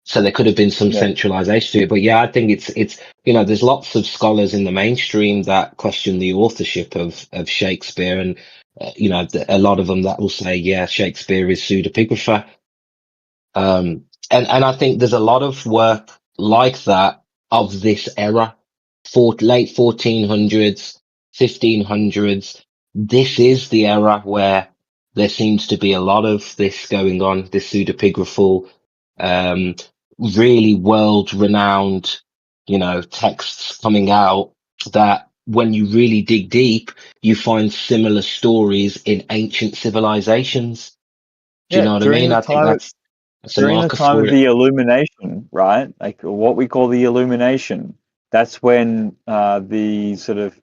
[SPEAKER 1] So there could have been some
[SPEAKER 2] yeah,
[SPEAKER 1] centralization to it. But yeah, I think it's there's lots of scholars in the mainstream that question the authorship of Shakespeare, and a lot of them that will say, yeah, Shakespeare is pseudepigrapher. And I think there's a lot of work like that of this era, late 1400s, 1500s. This is the era where there seems to be a lot of this going on, this pseudepigraphal, really world renowned, texts coming out that when you really dig deep, you find similar stories in ancient civilizations. Do you know what I
[SPEAKER 2] during
[SPEAKER 1] mean?
[SPEAKER 2] the
[SPEAKER 1] I think
[SPEAKER 2] time
[SPEAKER 1] that's a
[SPEAKER 2] during the
[SPEAKER 1] marker
[SPEAKER 2] time
[SPEAKER 1] for
[SPEAKER 2] of
[SPEAKER 1] it.
[SPEAKER 2] the Illumination, right? Like what we call the Illumination. That's when the sort of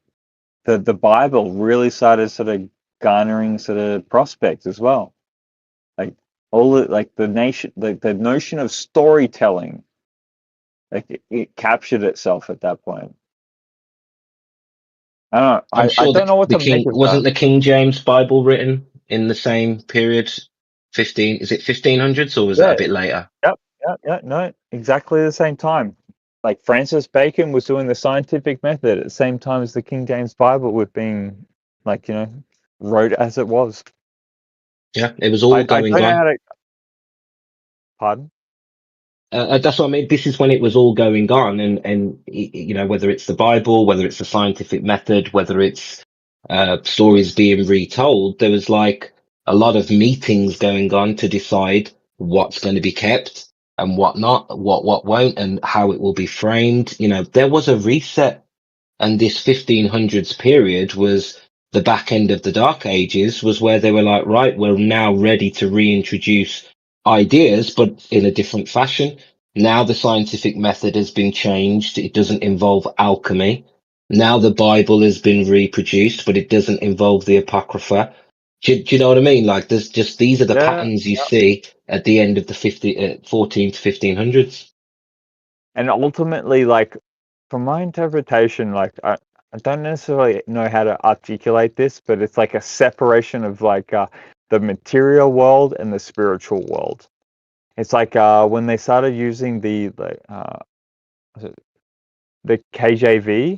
[SPEAKER 2] the Bible really started sort of garnering sort of prospects as well. Like the notion of storytelling, like it captured itself at that point. I don't know.
[SPEAKER 1] I'm
[SPEAKER 2] I
[SPEAKER 1] sure
[SPEAKER 2] don't know what
[SPEAKER 1] the
[SPEAKER 2] to make
[SPEAKER 1] King
[SPEAKER 2] of that.
[SPEAKER 1] wasn't the King James Bible written in the same period. 15, is it 1500s or was that
[SPEAKER 2] Yeah.
[SPEAKER 1] a bit later?
[SPEAKER 2] Yeah. No, exactly the same time. Like Francis Bacon was doing the scientific method at the same time as the King James Bible was being, wrote as it was.
[SPEAKER 1] Yeah, it was
[SPEAKER 2] I
[SPEAKER 1] all
[SPEAKER 2] don't
[SPEAKER 1] going
[SPEAKER 2] know
[SPEAKER 1] on.
[SPEAKER 2] how to. Pardon?
[SPEAKER 1] That's what I mean. This is when it was all going on, and whether it's the Bible, whether it's the scientific method, whether it's stories being retold, there was like a lot of meetings going on to decide what's going to be kept, and whatnot, what won't, and how it will be framed. You know, there was a reset, and this 1500s period was the back end of the Dark Ages, was where they were like, right, we're now ready to reintroduce ideas, but in a different fashion. Now the scientific method has been changed. It doesn't involve alchemy. Now the Bible has been reproduced, but it doesn't involve the Apocrypha. Do you know what I mean? Like, there's just, these are the patterns you see at the end of the 14 to 1500s.
[SPEAKER 2] And ultimately, like, from my interpretation, like, I don't necessarily know how to articulate this, but it's like a separation of like the material world and the spiritual world. It's like when they started using the KJV,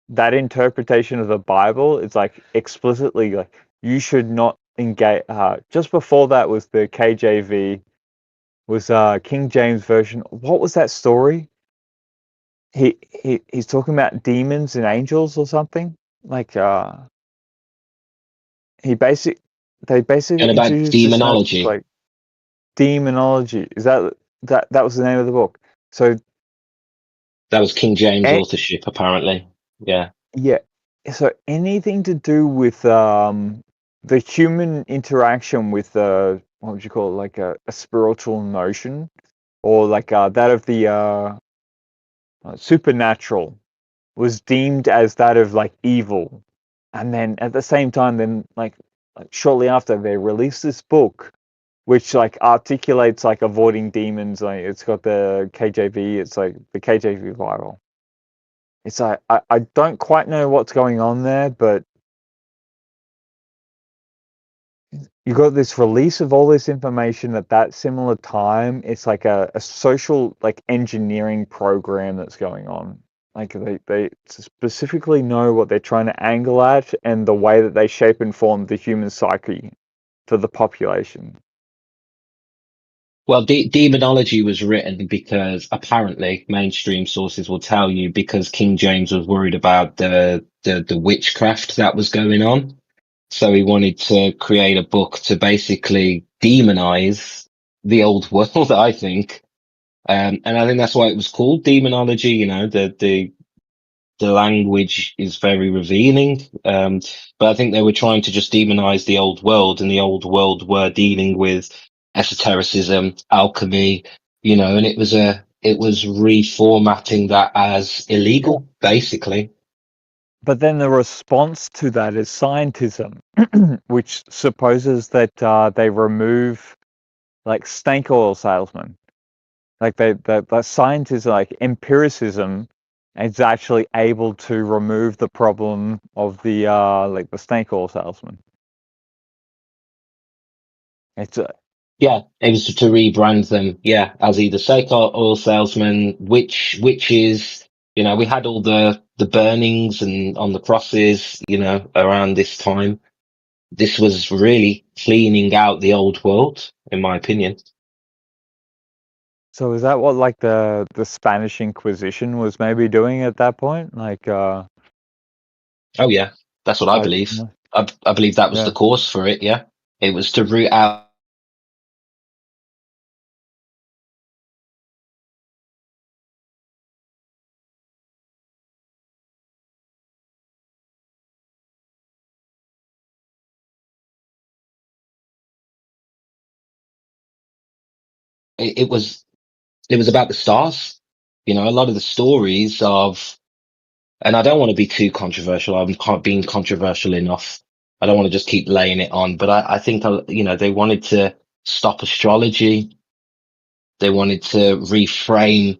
[SPEAKER 2] that interpretation of the Bible is like explicitly like you should not engage. Just before that was the KJV, was King James version. What was that story? He's talking about demons and angels or something. Like they basically
[SPEAKER 1] And about
[SPEAKER 2] introduced this
[SPEAKER 1] demonology.
[SPEAKER 2] like demonology. Is that was the name of the book? So
[SPEAKER 1] that was King James authorship, apparently. Yeah.
[SPEAKER 2] Yeah. So anything to do with the human interaction with what would you call it, like a spiritual notion, or like that of the supernatural, was deemed as that of like evil. And then at the same time, then like shortly after, they released this book which like articulates like avoiding demons. Like it's got the KJV, it's like the KJV Bible. It's like I don't quite know what's going on there, but you got this release of all this information at that similar time. It's like a social like engineering program that's going on. Like they specifically know what they're trying to angle at and the way that they shape and form the human psyche for the population.
[SPEAKER 1] Well, demonology was written because apparently mainstream sources will tell you because King James was worried about the witchcraft that was going on. So he wanted to create a book to basically demonize the old world, I think. And I think that's why it was called demonology. You know, the language is very revealing. But I think they were trying to just demonize the old world, and the old world were dealing with esotericism, alchemy, you know, and it was reformatting that as illegal, basically.
[SPEAKER 2] But then the response to that is scientism, which supposes that they remove like snake oil salesmen. Like the scientists, like empiricism, is actually able to remove the problem of the like the snake oil salesman. It's
[SPEAKER 1] Yeah, it was to rebrand them, yeah, as either snake oil salesmen, witches. You know, we had all the burnings and on the crosses, you know, around this time. This was really cleaning out the old world, in my opinion.
[SPEAKER 2] So is that what like the Spanish Inquisition was maybe doing at that point? Like
[SPEAKER 1] oh yeah, that's what I believe. I believe that was the cause for it, yeah. It was to root out it was about the stars. You know, a lot of the stories of, and I don't want to be too controversial. I'm not being controversial enough. I don't want to just keep laying it on, but I think, you know, they wanted to stop astrology. They wanted to reframe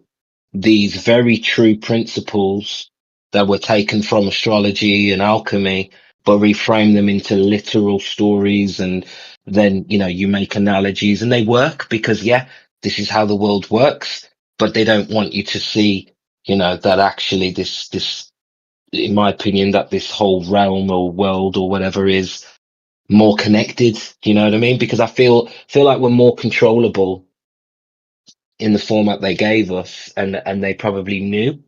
[SPEAKER 1] these very true principles that were taken from astrology and alchemy, but reframe them into literal stories. And then, you know, you make analogies and they work because, yeah, this is how the world works. But they don't want you to see, you know, that actually this, in my opinion, that this whole realm or world or whatever is more connected. You know what I mean? Because I feel like we're more controllable in the format they gave us, and they probably knew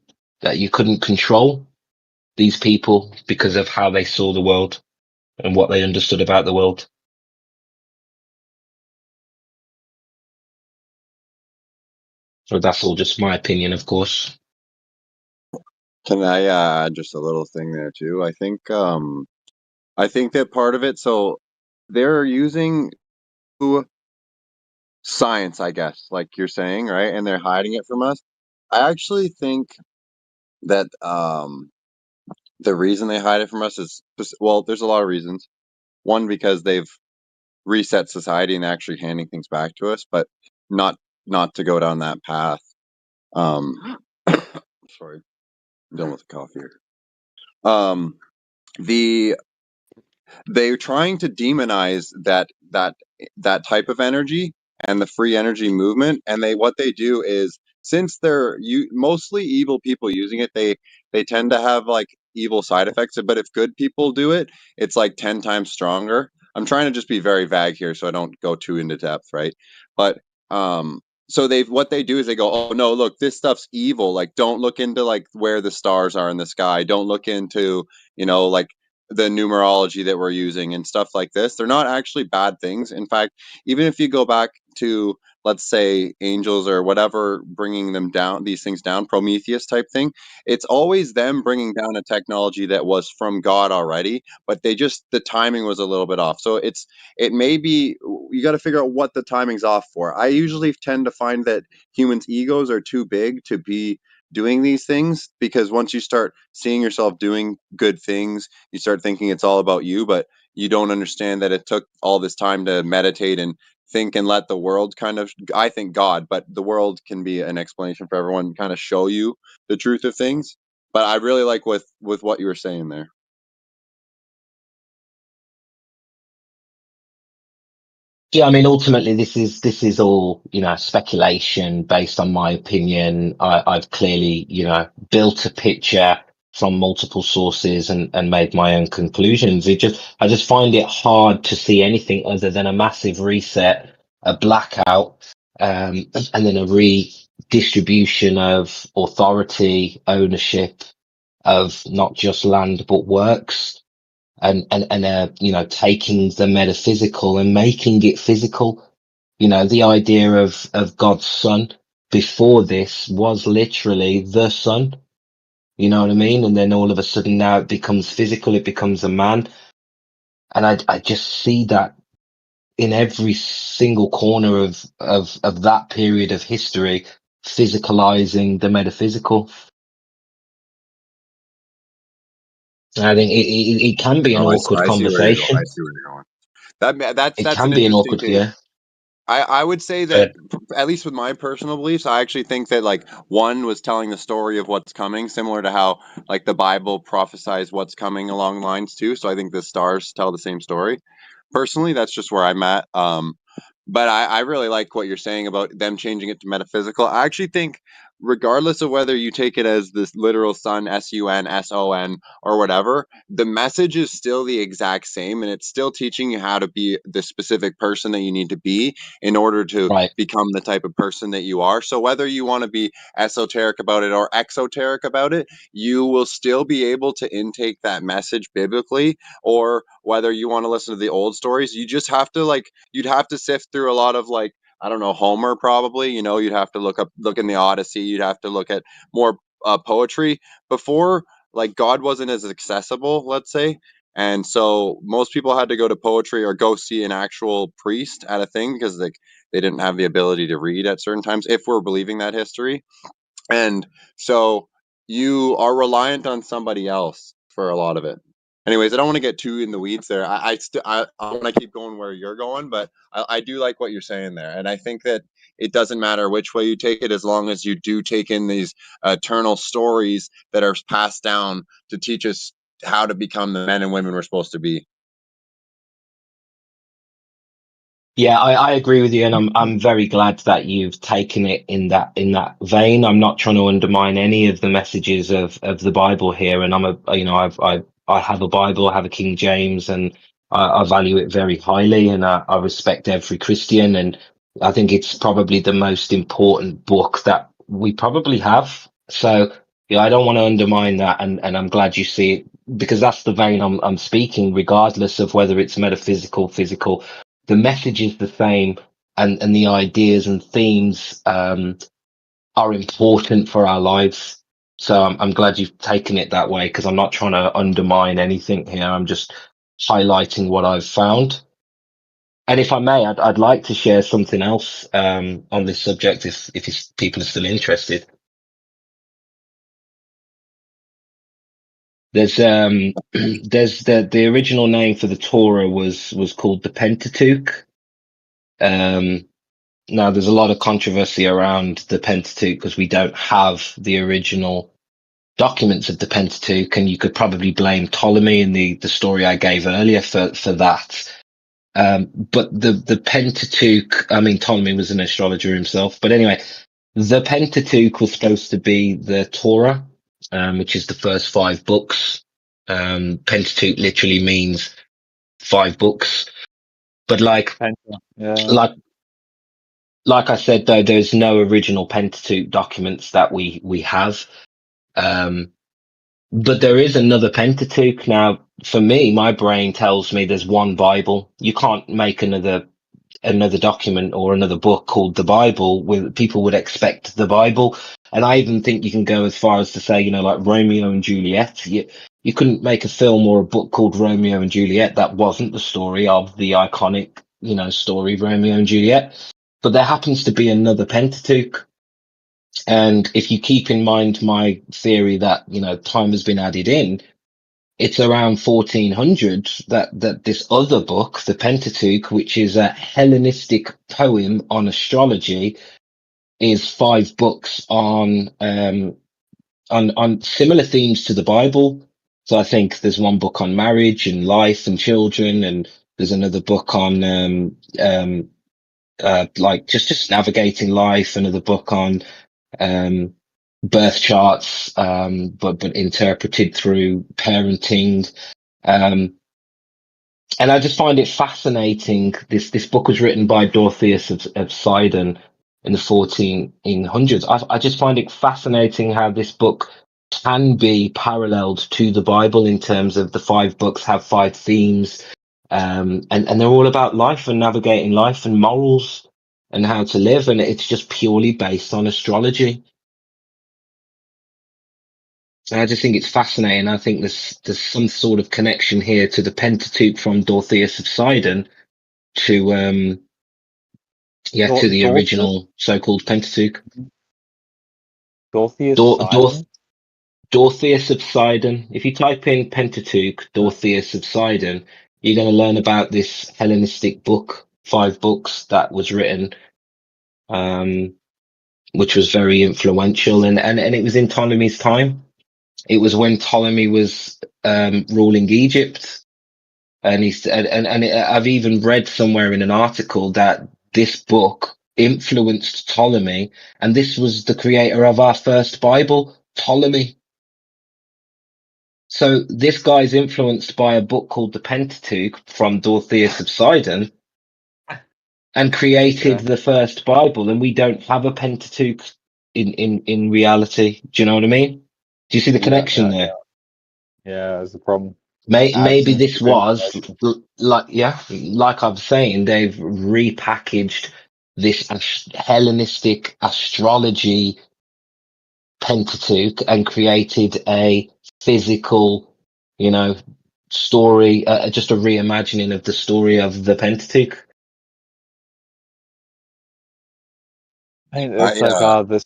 [SPEAKER 1] that you couldn't control these people because of how they saw the world and what they understood about the world. So that's all just my opinion, of course.
[SPEAKER 7] Can I add just a little thing there too? I think that part of it, so they're using science, I guess, like you're saying, right? And they're hiding it from us. I actually think that the reason they hide it from us is, well, there's a lot of reasons. One, because they've reset society and actually handing things back to us, but not to go down that path. Sorry, I'm done with the coffee here. The They're trying to demonize that type of energy and the free energy movement, and what they do is, since they're mostly evil people using it, they tend to have like evil side effects, but if good people do it, it's like 10 times stronger. I'm trying to just be very vague here so I don't go too into depth, right? But so what they do is they go, oh no, look, this stuff's evil, like don't look into like where the stars are in the sky, don't look into, like the numerology that we're using and stuff like this. They're not actually bad things. In fact, even if you go back to, let's say, angels or whatever, bringing them down, these things down, Prometheus type thing, it's always them bringing down a technology that was from God already, but the timing was a little bit off. So it may be, you got to figure out what the timing's off for. I usually tend to find that humans' egos are too big to be doing these things, because once you start seeing yourself doing good things, you start thinking it's all about you, but you don't understand that it took all this time to meditate and think and let the world kind of, I think God, but the world can be an explanation for everyone, kind of show you the truth of things. But I really like with what you were saying there.
[SPEAKER 1] Yeah, I mean, ultimately, this is all, speculation based on my opinion. I've clearly, built a picture from multiple sources and made my own conclusions. I just find it hard to see anything other than a massive reset, a blackout, and then a redistribution of authority, ownership of not just land but works, and taking the metaphysical and making it physical. The idea of God's son before this was literally the son. You know what I mean? And then all of a sudden now it becomes physical, it becomes a man. And I just see that in every single corner of that period of history, physicalizing the metaphysical. And I think it can be an awkward
[SPEAKER 7] I see where you're going.
[SPEAKER 1] conversation.
[SPEAKER 7] I see where you're going.
[SPEAKER 1] It
[SPEAKER 7] That's an
[SPEAKER 1] can be an
[SPEAKER 7] interesting
[SPEAKER 1] awkward,
[SPEAKER 7] thing.
[SPEAKER 1] yeah.
[SPEAKER 7] I would say that, at least with my personal beliefs, I actually think that like one was telling the story of what's coming, similar to how like the Bible prophesies what's coming along lines too. So I think the stars tell the same story. Personally, that's just where I'm at. But I really like what you're saying about them changing it to metaphysical. I actually think, regardless of whether you take it as this literal sun, SUN, SON, or whatever, the message is still the exact same, and it's still teaching you how to be the specific person that you need to be in order to
[SPEAKER 1] Right.
[SPEAKER 7] become the type of person that you are. So whether you want to be esoteric about it or exoteric about it, you will still be able to intake that message biblically. Or whether you want to listen to the old stories, you just have to you'd have to sift through a lot of I don't know, Homer probably. You'd have to look in the Odyssey. You'd have to look at more poetry before, God wasn't as accessible, let's say. And so most people had to go to poetry or go see an actual priest at a thing, because they didn't have the ability to read at certain times, if we're believing that history. And so you are reliant on somebody else for a lot of it. Anyways, I don't want to get too in the weeds there. I want to keep going where you're going, but I do like what you're saying there. And I think that it doesn't matter which way you take it, as long as you do take in these eternal stories that are passed down to teach us how to become the men and women we're supposed to be.
[SPEAKER 1] Yeah, I agree with you, and I'm very glad that you've taken it in that vein. I'm not trying to undermine any of the messages of the Bible here, and I have a Bible, I have a King James, and I value it very highly, and I respect every Christian, and I think it's probably the most important book that we probably have. So yeah, I don't want to undermine that, and I'm glad you see it, because that's the vein I'm speaking, regardless of whether it's metaphysical, physical. The message is the same, and the ideas and themes are important for our lives. So I'm glad you've taken it that way, because I'm not trying to undermine anything here. I'm just highlighting what I've found. And if I may, I'd like to share something else on this subject, if people are still interested. There's there's the original name for the Torah was called the Pentateuch. Now there's a lot of controversy around the Pentateuch because we don't have the original documents of the Pentateuch, and you could probably blame Ptolemy in the story I gave earlier for that. But the Pentateuch, I mean, Ptolemy was an astrologer himself, but anyway, the Pentateuch was supposed to be the Torah, which is the first 5 books. Pentateuch literally means 5 books, but
[SPEAKER 2] Yeah.
[SPEAKER 1] like I said, though, there's no original Pentateuch documents that we have. But there is another Pentateuch. Now, for me, my brain tells me there's one Bible. You can't make another document or another book called the Bible. With people would expect the Bible, and I even think you can go as far as to say, like Romeo and Juliet. You couldn't make a film or a book called Romeo and Juliet that wasn't the story of the iconic, story Romeo and Juliet. But there happens to be another Pentateuch. And if you keep in mind my theory that, time has been added in, it's around 1400 that this other book, the Pentateuch, which is a Hellenistic poem on astrology, is 5 books on similar themes to the Bible. So I think there's one book on marriage and life and children, and there's another book on like just navigating life, another book on birth charts, but interpreted through parenting. And I just find it fascinating. This book was written by Dorotheus of Sidon in the 1400s. I just find it fascinating how this book can be paralleled to the Bible in terms of the 5 books have 5 themes, and they're all about life and navigating life and morals and how to live, and it's just purely based on astrology. And I just think it's fascinating. I think there's some sort of connection here to the Pentateuch from Dorotheus of Sidon to to the original so-called Pentateuch.
[SPEAKER 2] Dorotheus Sidon?
[SPEAKER 1] Dorotheus of Sidon. If you type in Pentateuch, Dorotheus of Sidon, you're going to learn about this Hellenistic book, 5 books that was written, which was very influential, and it was in Ptolemy's time. It was when Ptolemy was ruling Egypt, and I've even read somewhere in an article that this book influenced Ptolemy, and this was the creator of our first Bible, Ptolemy. So this guy's influenced by a book called the Pentateuch from Dorotheus of Sidon, and created the first Bible, and we don't have a Pentateuch in reality. Do you know what I mean? Do you see the connection there?
[SPEAKER 2] Yeah, that's the problem.
[SPEAKER 1] Maybe this was like I'm saying, they've repackaged this Hellenistic astrology Pentateuch and created a physical, story, just a reimagining of the story of the Pentateuch.
[SPEAKER 2] I mean, it's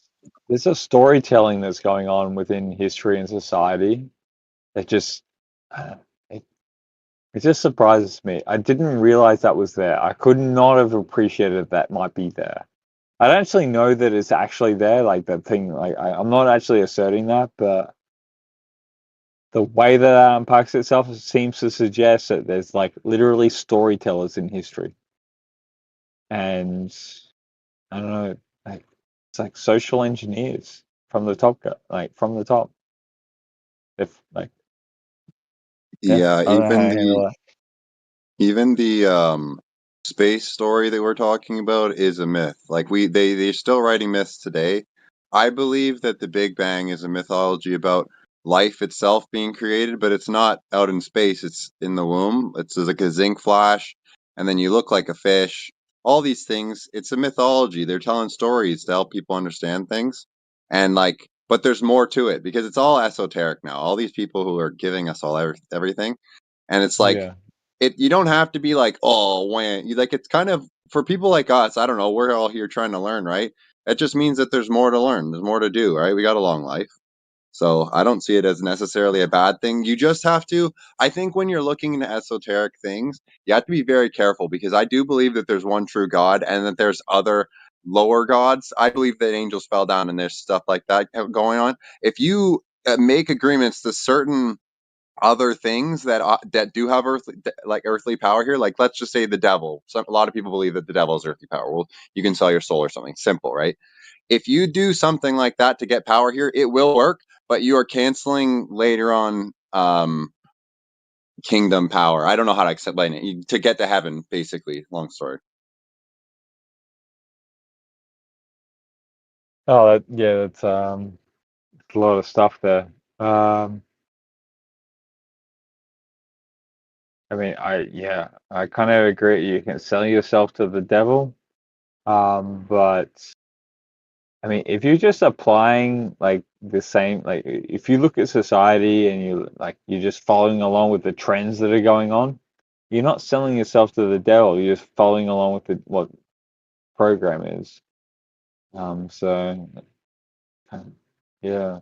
[SPEAKER 2] there's a storytelling that's going on within history and society that just it just surprises me. I didn't realize that was there. I could not have appreciated that might be there. I don't actually know that it's actually there, like that thing. Like I'm not actually asserting that, but the way that unpacks itself seems to suggest that there's like literally storytellers in history, and I don't know, like it's like social engineers from the top, like from the top. If like,
[SPEAKER 7] Yeah,
[SPEAKER 2] I don't know how to handle that.
[SPEAKER 7] even the space story that we're talking about is a myth. Like they're still writing myths today. I believe that the Big Bang is a mythology about life itself being created, but it's not out in space. It's in the womb. It's like a zinc flash, and then you look like a fish. All these things. It's a mythology. They're telling stories to help people understand things. And like, but there's more to it because it's all esoteric now. All these people who are giving us all everything, and it's like you don't have to be like, oh, when you like, it's kind of for people like us. I don't know. We're all here trying to learn, right? It just means that there's more to learn. There's more to do, right? We got a long life. So I don't see it as necessarily a bad thing. You just have to, I think when you're looking into esoteric things, you have to be very careful because I do believe that there's one true God and that there's other lower gods. I believe that angels fell down and there's stuff like that going on. If you make agreements to certain other things that do have earthly power here, like let's just say the devil. A lot of people believe that the devil is earthly power. Well, you can sell your soul or something simple, right? If you do something like that to get power here, it will work, but you are canceling later on kingdom power. I don't know how to explain it. To get to heaven, basically. Long story.
[SPEAKER 2] Oh, that's a lot of stuff there. I mean, I kind of agree. You can sell yourself to the devil, but I mean, if you're just applying like the same, like if you look at society and you're just following along with the trends that are going on, you're not selling yourself to the devil. You're just following along with what program is. So yeah.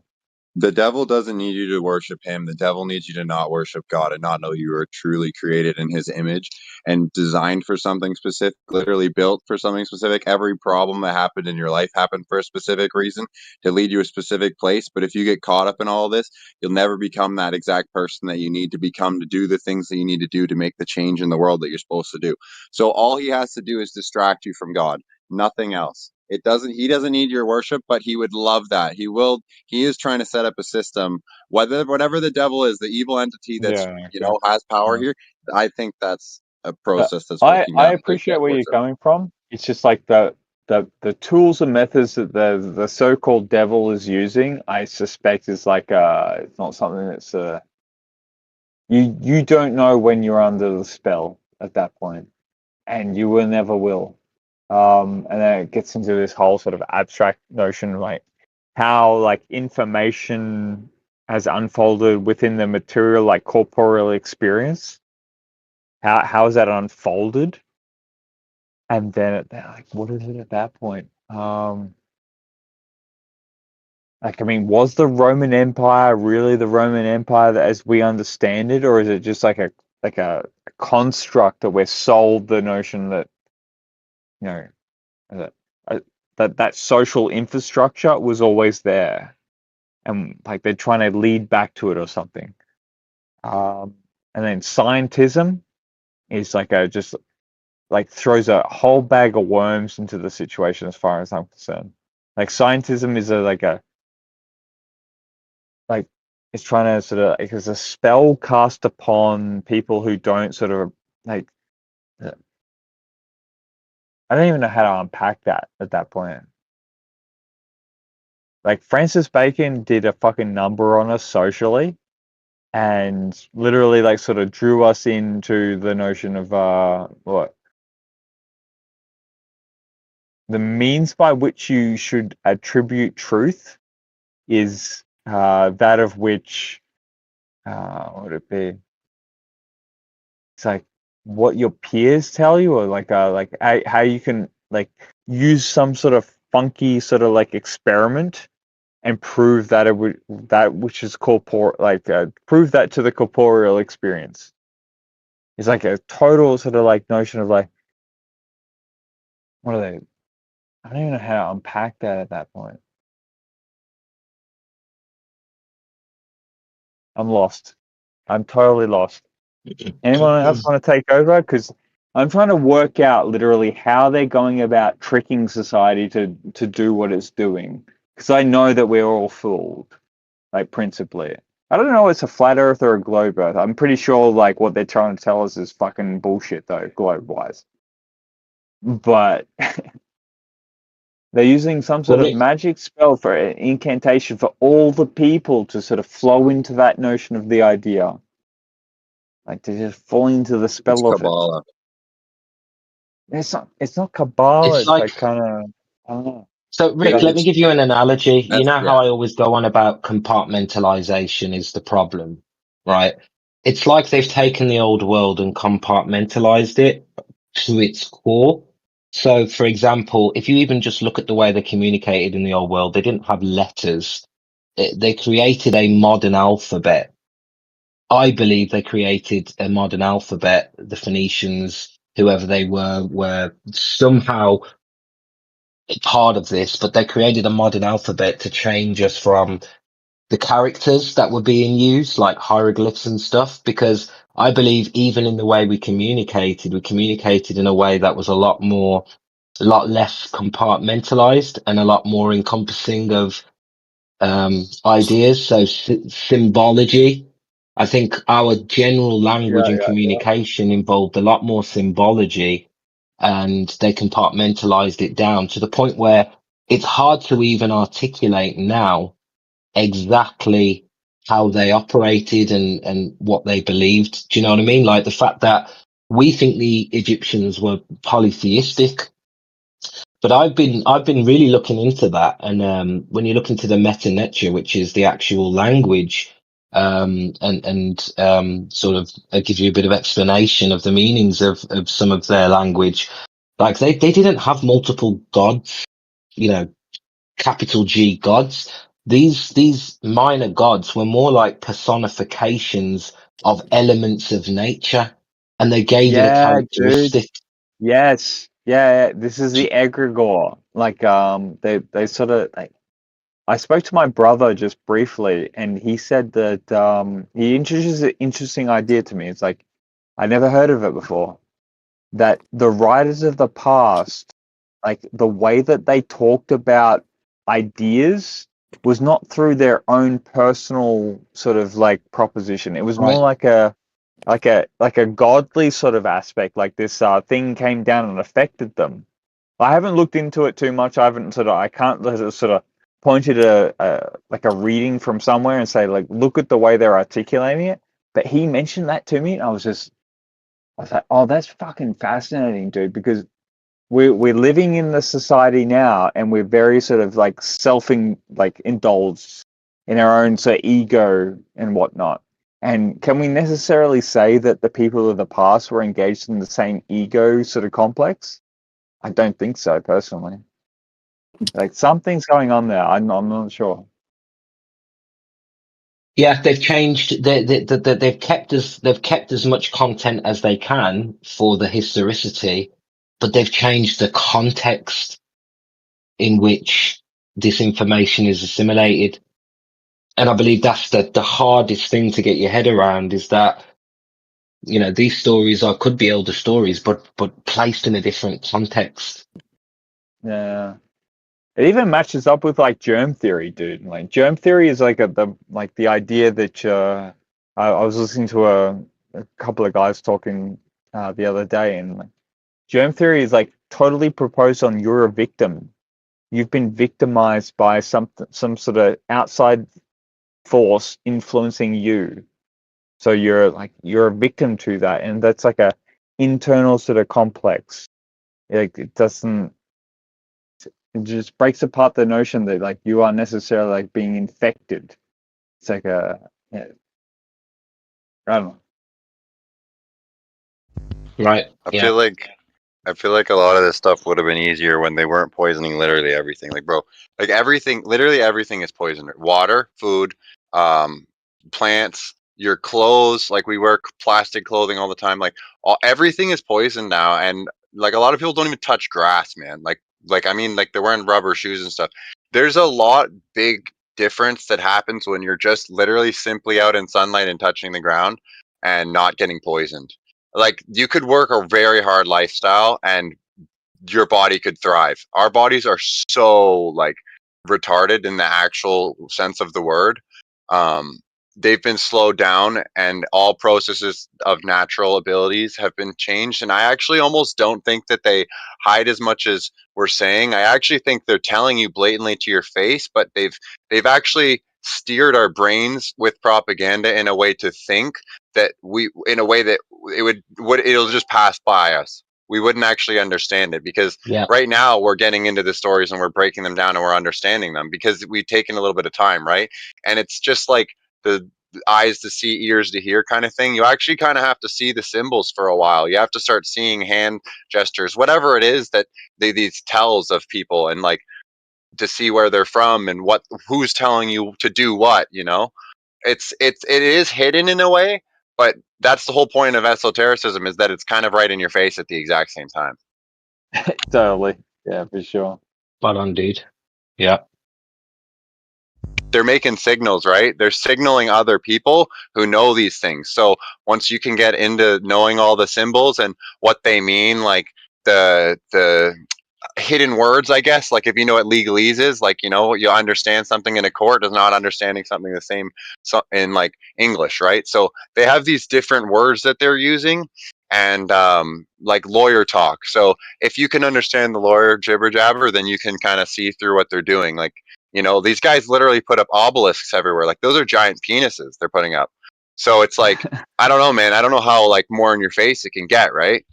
[SPEAKER 7] The devil doesn't need you to worship him. The devil needs you to not worship God and not know you are truly created in his image and designed for something specific, literally built for something specific. Every problem that happened in your life happened for a specific reason to lead you a specific place. But if you get caught up in all this, you'll never become that exact person that you need to become to do the things that you need to do to make the change in the world that you're supposed to do. So all he has to do is distract you from God, nothing else. He doesn't need your worship, but he would love that. He is trying to set up a system, whatever the devil is, the evil entity that's has power here. I think that's a process that's working
[SPEAKER 2] I
[SPEAKER 7] now.
[SPEAKER 2] appreciate where you're coming from. It's just like the tools and methods that the so-called devil is using, I suspect is like it's not something that's you don't know when you're under the spell at that point, and you will never will. And then it gets into this whole sort of abstract notion of like how like information has unfolded within the material, like corporeal experience. How is that unfolded? And then like, what is it at that point? Like, I mean, was the Roman Empire really the Roman Empire as we understand it, or is it just like a construct that we're sold the notion that you know that that social infrastructure was always there, and like they're trying to lead back to it or something. And then scientism is like just like throws a whole bag of worms into the situation as far as I'm concerned. Like scientism is like it's trying to sort of like it's a spell cast upon people who don't sort of like I don't even know how to unpack that at that point. Like Francis Bacon did a fucking number on us socially and literally like sort of drew us into the notion of what the means by which you should attribute truth is that of which what would it be? It's like what your peers tell you, or like how you can like use some sort of funky sort of like experiment and prove that that which is prove that to the corporeal experience. It's like a total sort of like notion of like what are they? I don't even know how to unpack that at that point. I'm lost. I'm totally lost. Anyone else want to take over? Because I'm trying to work out literally how they're going about tricking society to do what it's doing. Because I know that we're all fooled, like principally. I don't know if it's a flat Earth or a globe Earth. I'm pretty sure like what they're trying to tell us is fucking bullshit though, globe-wise. But they're using some sort of magic spell for an incantation for all the people to sort of flow into that notion of the idea. Like to just fall into the spell of
[SPEAKER 7] Kabbalah.
[SPEAKER 2] it. It's not Kabbalah.
[SPEAKER 1] It's
[SPEAKER 2] It's
[SPEAKER 1] like
[SPEAKER 2] like kind of I don't know.
[SPEAKER 1] So, Rick, let me give you an analogy. You know how I always go on about compartmentalization is the problem, right? It's like they've taken the old world and compartmentalized it to its core. So, for example, if you even just look at the way they communicated in the old world, they didn't have letters. They created a modern alphabet. I believe they created a modern alphabet. The Phoenicians, whoever they were somehow part of this, but they created a modern alphabet to change us from the characters that were being used, like hieroglyphs and stuff, because I believe even in the way we communicated in a way that was a lot less compartmentalized and a lot more encompassing of ideas. So symbology. I think our general language and communication involved a lot more symbology, and they compartmentalized it down to the point where it's hard to even articulate now exactly how they operated and what they believed. Do you know what I mean? Like the fact that we think the Egyptians were polytheistic, but I've been really looking into that, and when you look into the Meta Nature, which is the actual language, and sort of give you a bit of explanation of the meanings of some of their language, like they didn't have multiple gods, you know, capital G gods. These minor gods were more like personifications of elements of nature, and they gave it a
[SPEAKER 2] dude.
[SPEAKER 1] characteristic.
[SPEAKER 2] Yes. Yeah, this is the egregore. Like they sort of like I spoke to my brother just briefly and he said that he introduced an interesting idea to me. It's like I never heard of it before. That the writers of the past, like the way that they talked about ideas was not through their own personal sort of like proposition. It was more
[SPEAKER 1] Right.
[SPEAKER 2] like a godly sort of aspect, like this thing came down and affected them. I haven't looked into it too much. I can't sort of point you to like a reading from somewhere and say like look at the way they're articulating it. But he mentioned that to me, and I was like, oh, that's fucking fascinating, dude, because we're living in the society now, and we're very sort of like indulged in our own sort of ego and whatnot. And can we necessarily say that the people of the past were engaged in the same ego sort of complex? I don't think so, personally. Like something's going on there. I'm not sure.
[SPEAKER 1] Yeah, they've changed. They've kept as much content as they can for the historicity, but they've changed the context in which this information is assimilated. And I believe that's the hardest thing to get your head around, is that, you know, these stories could be older stories, but placed in a different context.
[SPEAKER 2] Yeah. It even matches up with like germ theory, dude. Like germ theory is like the idea that I was listening to a couple of guys talking the other day, and like germ theory is like totally proposed on you're a victim. You've been victimized by some sort of outside force influencing you. So you're a victim to that, and that's like a internal sort of complex. Like it just breaks apart the notion that like you are necessarily like being infected. It's like yeah, I don't know.
[SPEAKER 1] Right.
[SPEAKER 8] I
[SPEAKER 1] Yeah.
[SPEAKER 8] feel like I feel like a lot of this stuff would have been easier when they weren't poisoning literally everything. Like, bro, like everything, literally everything is poisoned. Water, food, plants, your clothes. Like we wear plastic clothing all the time. Like everything is poisoned now, and like a lot of people don't even touch grass, man. Like I mean, like they're wearing rubber shoes and stuff. There's a lot big difference that happens when you're just literally simply out in sunlight and touching the ground and not getting poisoned. Like you could work a very hard lifestyle and your body could thrive. Our bodies are so like retarded in the actual sense of the word. Um, they've been slowed down, and all processes of natural abilities have been changed. And I actually almost don't think that they hide as much as we're saying. I actually think they're telling you blatantly to your face, but they've actually steered our brains with propaganda in a way to think that in a way that it'll just pass by us. we wouldn't actually understand it, because
[SPEAKER 1] Yeah.
[SPEAKER 8] right now we're getting into the stories and we're breaking them down and we're understanding them because we've taken a little bit of time, right? And it's just like the eyes to see, ears to hear kind of thing. You actually kind of have to see the symbols for a while. You have to start seeing hand gestures, whatever it is that these tells of people, and like to see where they're from and who's telling you to do what, you know. It is hidden in a way, but that's the whole point of esotericism, is that it's kind of right in your face at the exact same time.
[SPEAKER 2] Totally. Yeah, for sure.
[SPEAKER 1] Spot on, dude. Yeah.
[SPEAKER 8] They're making signals, right? They're signaling other people who know these things. So once you can get into knowing all the symbols and what they mean, like the hidden words, I guess, like if you know what legalese is, like, you know, you understand something in a court is not understanding something the same in like English, right? So they have these different words that they're using, and like lawyer talk. So if you can understand the lawyer jibber jabber, then you can kind of see through what they're doing. Like, you know, these guys literally put up obelisks everywhere. Like those are giant penises they're putting up. So it's like, I don't know, man. I don't know how like more in your face it can get, right?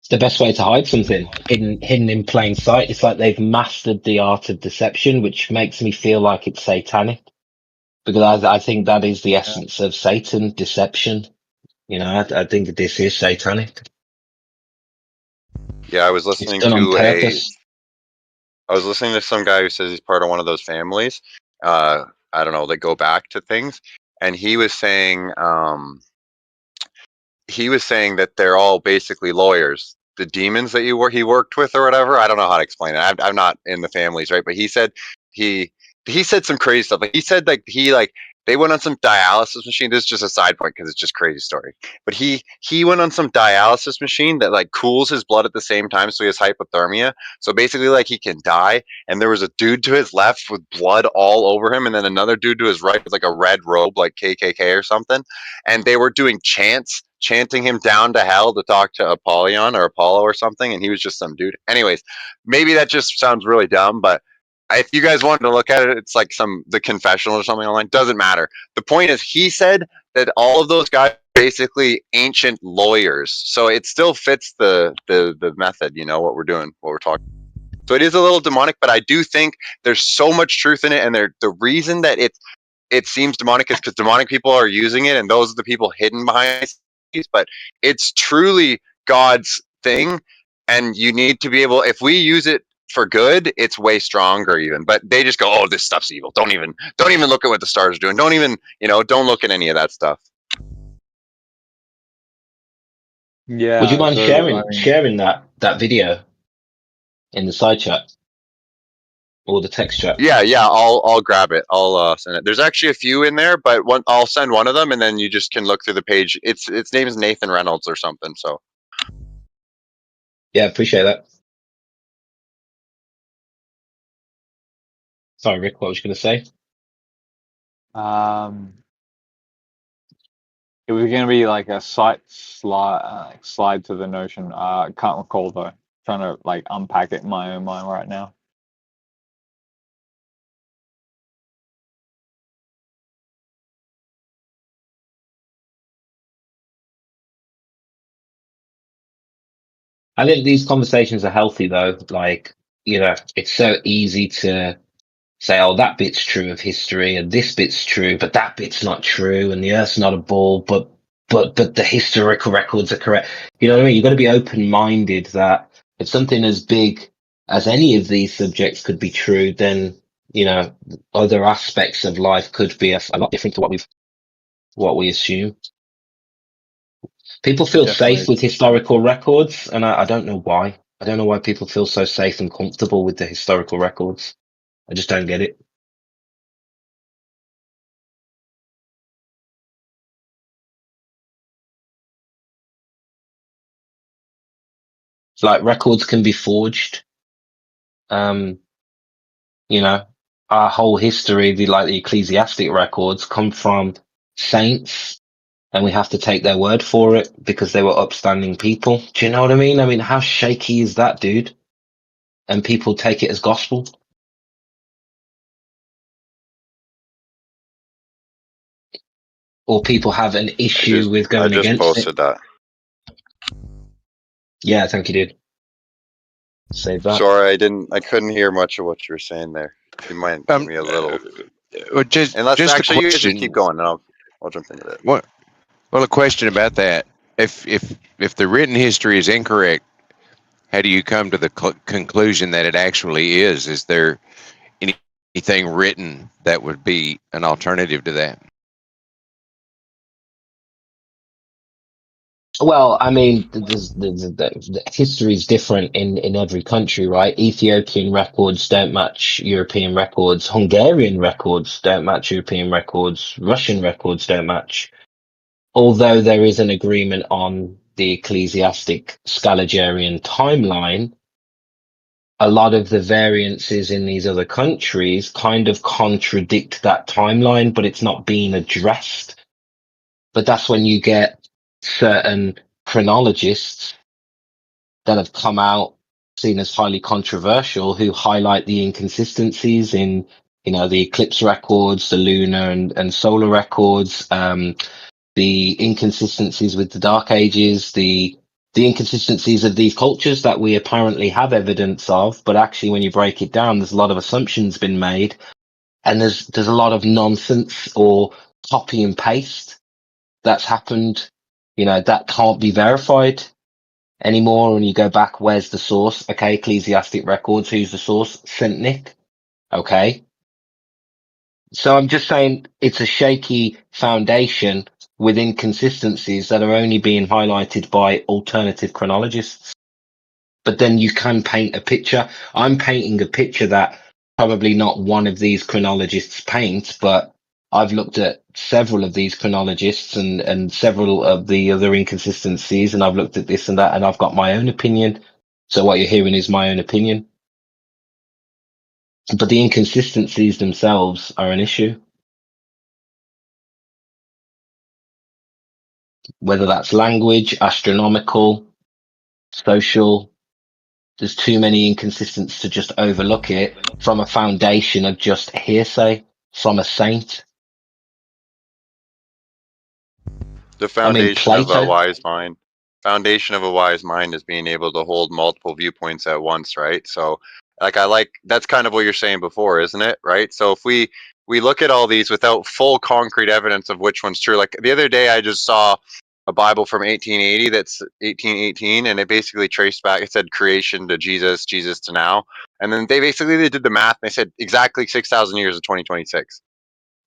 [SPEAKER 1] It's the best way to hide something hidden in plain sight. It's like they've mastered the art of deception, which makes me feel like it's satanic, because I think that is the essence of Satan, deception. You know, I think this is satanic.
[SPEAKER 8] Yeah, I was
[SPEAKER 1] It's
[SPEAKER 8] listening
[SPEAKER 1] done on
[SPEAKER 8] to
[SPEAKER 1] purpose.
[SPEAKER 8] some guy who says he's part of one of those families. I don't know, they go back to things, and he was saying that they're all basically lawyers. The demons that he worked with or whatever. I don't know how to explain it. I'm not in the families, right? But he said he he said some crazy stuff. Like he said like they went on some dialysis machine. This is just a side point because it's just crazy story. But he went on some dialysis machine that like cools his blood at the same time, so he has hypothermia. So basically, like he can die. And there was a dude to his left with blood all over him, and then another dude to his right with like a red robe, like KKK or something. And they were doing chanting him down to hell to talk to Apollyon or Apollo or something, and he was just some dude. Anyways, maybe that just sounds really dumb, but if you guys wanted to look at it, it's like the confessional or something online. Doesn't matter. The point is, he said that all of those guys are basically ancient lawyers, so it still fits the method. You know what we're doing, what we're talking. So it is a little demonic, but I do think there's so much truth in it, and the reason that it seems demonic is because demonic people are using it, and those are the people hidden behind these. But it's truly God's thing, and you need to be able. If we use it for good, it's way stronger even. But they just go, "Oh, this stuff's evil. Don't even look at what the stars are doing. Don't even, don't look at any of that stuff."
[SPEAKER 1] Would you
[SPEAKER 2] Yeah.
[SPEAKER 1] mind
[SPEAKER 2] So I mean,
[SPEAKER 1] sharing that video in the side chat or the text chat?
[SPEAKER 8] Yeah, I'll grab it. I'll send it. There's actually a few in there, but I'll send one of them, and then you just can look through the page. Its name is Nathan Reynolds or something. So
[SPEAKER 1] Yeah, appreciate that. Sorry, Rick, what was you going to say?
[SPEAKER 2] it was going to be like a slide to the notion. Can't recall though. Trying to like unpack it in my own mind right now.
[SPEAKER 1] I think these conversations are healthy though. Like, it's so easy to say, oh, that bit's true of history and this bit's true, but that bit's not true and the earth's not a ball, but the historical records are correct. You know what I mean? You've got to be open-minded that if something as big as any of these subjects could be true, then, other aspects of life could be a lot different to what we assume. People feel safe
[SPEAKER 2] Definitely.
[SPEAKER 1] with historical records, and I don't know why. I don't know why people feel so safe and comfortable with the historical records. I just don't get it. It's like records can be forged. Our whole history, the ecclesiastic records, come from saints, and we have to take their word for it because they were upstanding people. Do you know what I mean? I mean, how shaky is that, dude? And people take it as gospel. or people have an issue with
[SPEAKER 8] I
[SPEAKER 1] going
[SPEAKER 8] just
[SPEAKER 1] against
[SPEAKER 8] posted
[SPEAKER 1] it.
[SPEAKER 8] that.
[SPEAKER 1] Yeah, thank you, dude. Save that.
[SPEAKER 8] Sorry, I couldn't hear much of what you were saying there. You might give me a little.
[SPEAKER 9] Well, just
[SPEAKER 8] Actually,
[SPEAKER 9] a
[SPEAKER 8] you guys just
[SPEAKER 9] question.
[SPEAKER 8] keep going, and I'll jump into it.
[SPEAKER 9] Well, a question about that. If the written history is incorrect, how do you come to the conclusion that it actually is? Is there anything written that would be an alternative to that?
[SPEAKER 1] Well, I mean, the history is different in every country, right? Ethiopian records don't match European records. Hungarian records don't match European records. Russian records don't match. Although there is an agreement on the ecclesiastic Scaligerrian timeline, a lot of the variances in these other countries kind of contradict that timeline, but it's not being addressed. But that's when you get certain chronologists that have come out seen as highly controversial who highlight the inconsistencies in, the eclipse records, the lunar and solar records, the inconsistencies with the Dark Ages, the inconsistencies of these cultures that we apparently have evidence of, but actually when you break it down, there's a lot of assumptions been made, and there's a lot of nonsense or copy and paste that's happened, that can't be verified anymore. When you go back, where's the source? Okay, ecclesiastic records, who's the source? Saint Nick. Okay. So I'm just saying it's a shaky foundation with inconsistencies that are only being highlighted by alternative chronologists. But then you can paint a picture. I'm painting a picture that probably not one of these chronologists paints, but I've looked at several of these chronologists and several of the other inconsistencies, and I've looked at this and that, and I've got my own opinion. So what you're hearing is my own opinion. But the inconsistencies themselves are an issue. Whether that's language, astronomical, social, there's too many inconsistencies to just overlook it from a foundation of just hearsay from a saint.
[SPEAKER 8] The foundation of a
[SPEAKER 1] Plato.
[SPEAKER 8] wise mind. Foundation of a wise mind is being able to hold multiple viewpoints at once, right? So, that's kind of what you're saying before, isn't it? Right? So if we look at all these without full concrete evidence of which one's true, like the other day I just saw a Bible from 1880 that's 1818, and it basically traced back. It said creation to Jesus, Jesus to now, and then they did the math. And they said exactly 6,000 years of 2026.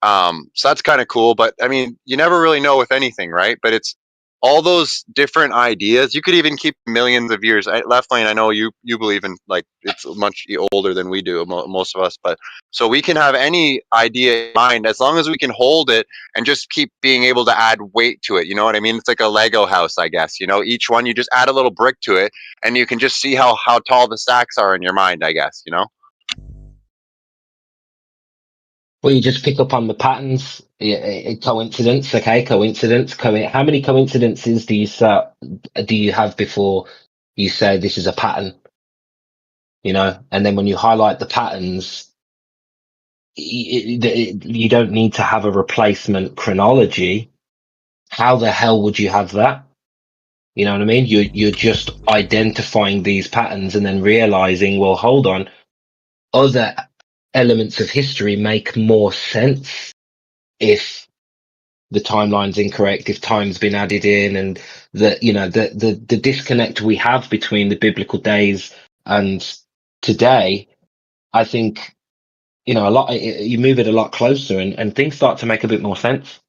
[SPEAKER 8] So that's kind of cool, but I mean, you never really know with anything, right? But it's all those different ideas. You could even keep millions of years. Left Lane, I know you believe in, like, it's much older than we do, most of us, but so we can have any idea in mind as long as we can hold it and just keep being able to add weight to it. You know what I mean? It's like a Lego house, I guess. Each one you just add a little brick to it, and you can just see how tall the stacks are in your mind, I guess.
[SPEAKER 1] Well, you just pick up on the patterns. Coincidence, okay? Coincidence. How many coincidences do you have before you say this is a pattern? And then when you highlight the patterns, you don't need to have a replacement chronology. How the hell would you have that? You know what I mean? You're just identifying these patterns and then realizing, well, hold on, other elements of history make more sense if the timeline's incorrect, if time's been added in, and the disconnect we have between the biblical days and today. I think you move it a lot closer, and things start to make a bit more sense.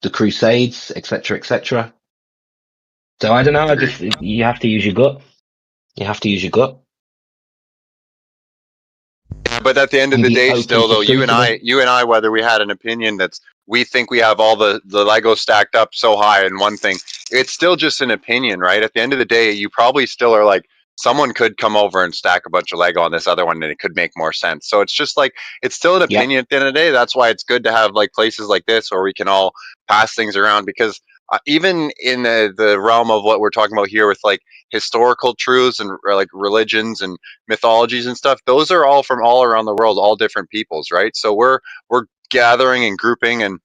[SPEAKER 1] The Crusades, etc., etc. So I don't know. You have to use your gut. You have to use your gut.
[SPEAKER 8] But at the end of
[SPEAKER 1] And
[SPEAKER 8] the
[SPEAKER 1] be
[SPEAKER 8] day,
[SPEAKER 1] open
[SPEAKER 8] still
[SPEAKER 1] to
[SPEAKER 8] though, you and
[SPEAKER 1] something.
[SPEAKER 8] I, whether we had an opinion we think we have all the Legos stacked up so high in one thing, it's still just an opinion, right? At the end of the day, you probably still are like, someone could come over and stack a bunch of Lego on this other one and it could make more sense. So it's just like, it's still an
[SPEAKER 1] Yeah.
[SPEAKER 8] opinion at the end of the day. That's why it's good to have like places like this where we can all pass things around, because even in the realm of what we're talking about here with like historical truths and like religions and mythologies and stuff, those are all from all around the world, all different peoples, right? So we're gathering and grouping and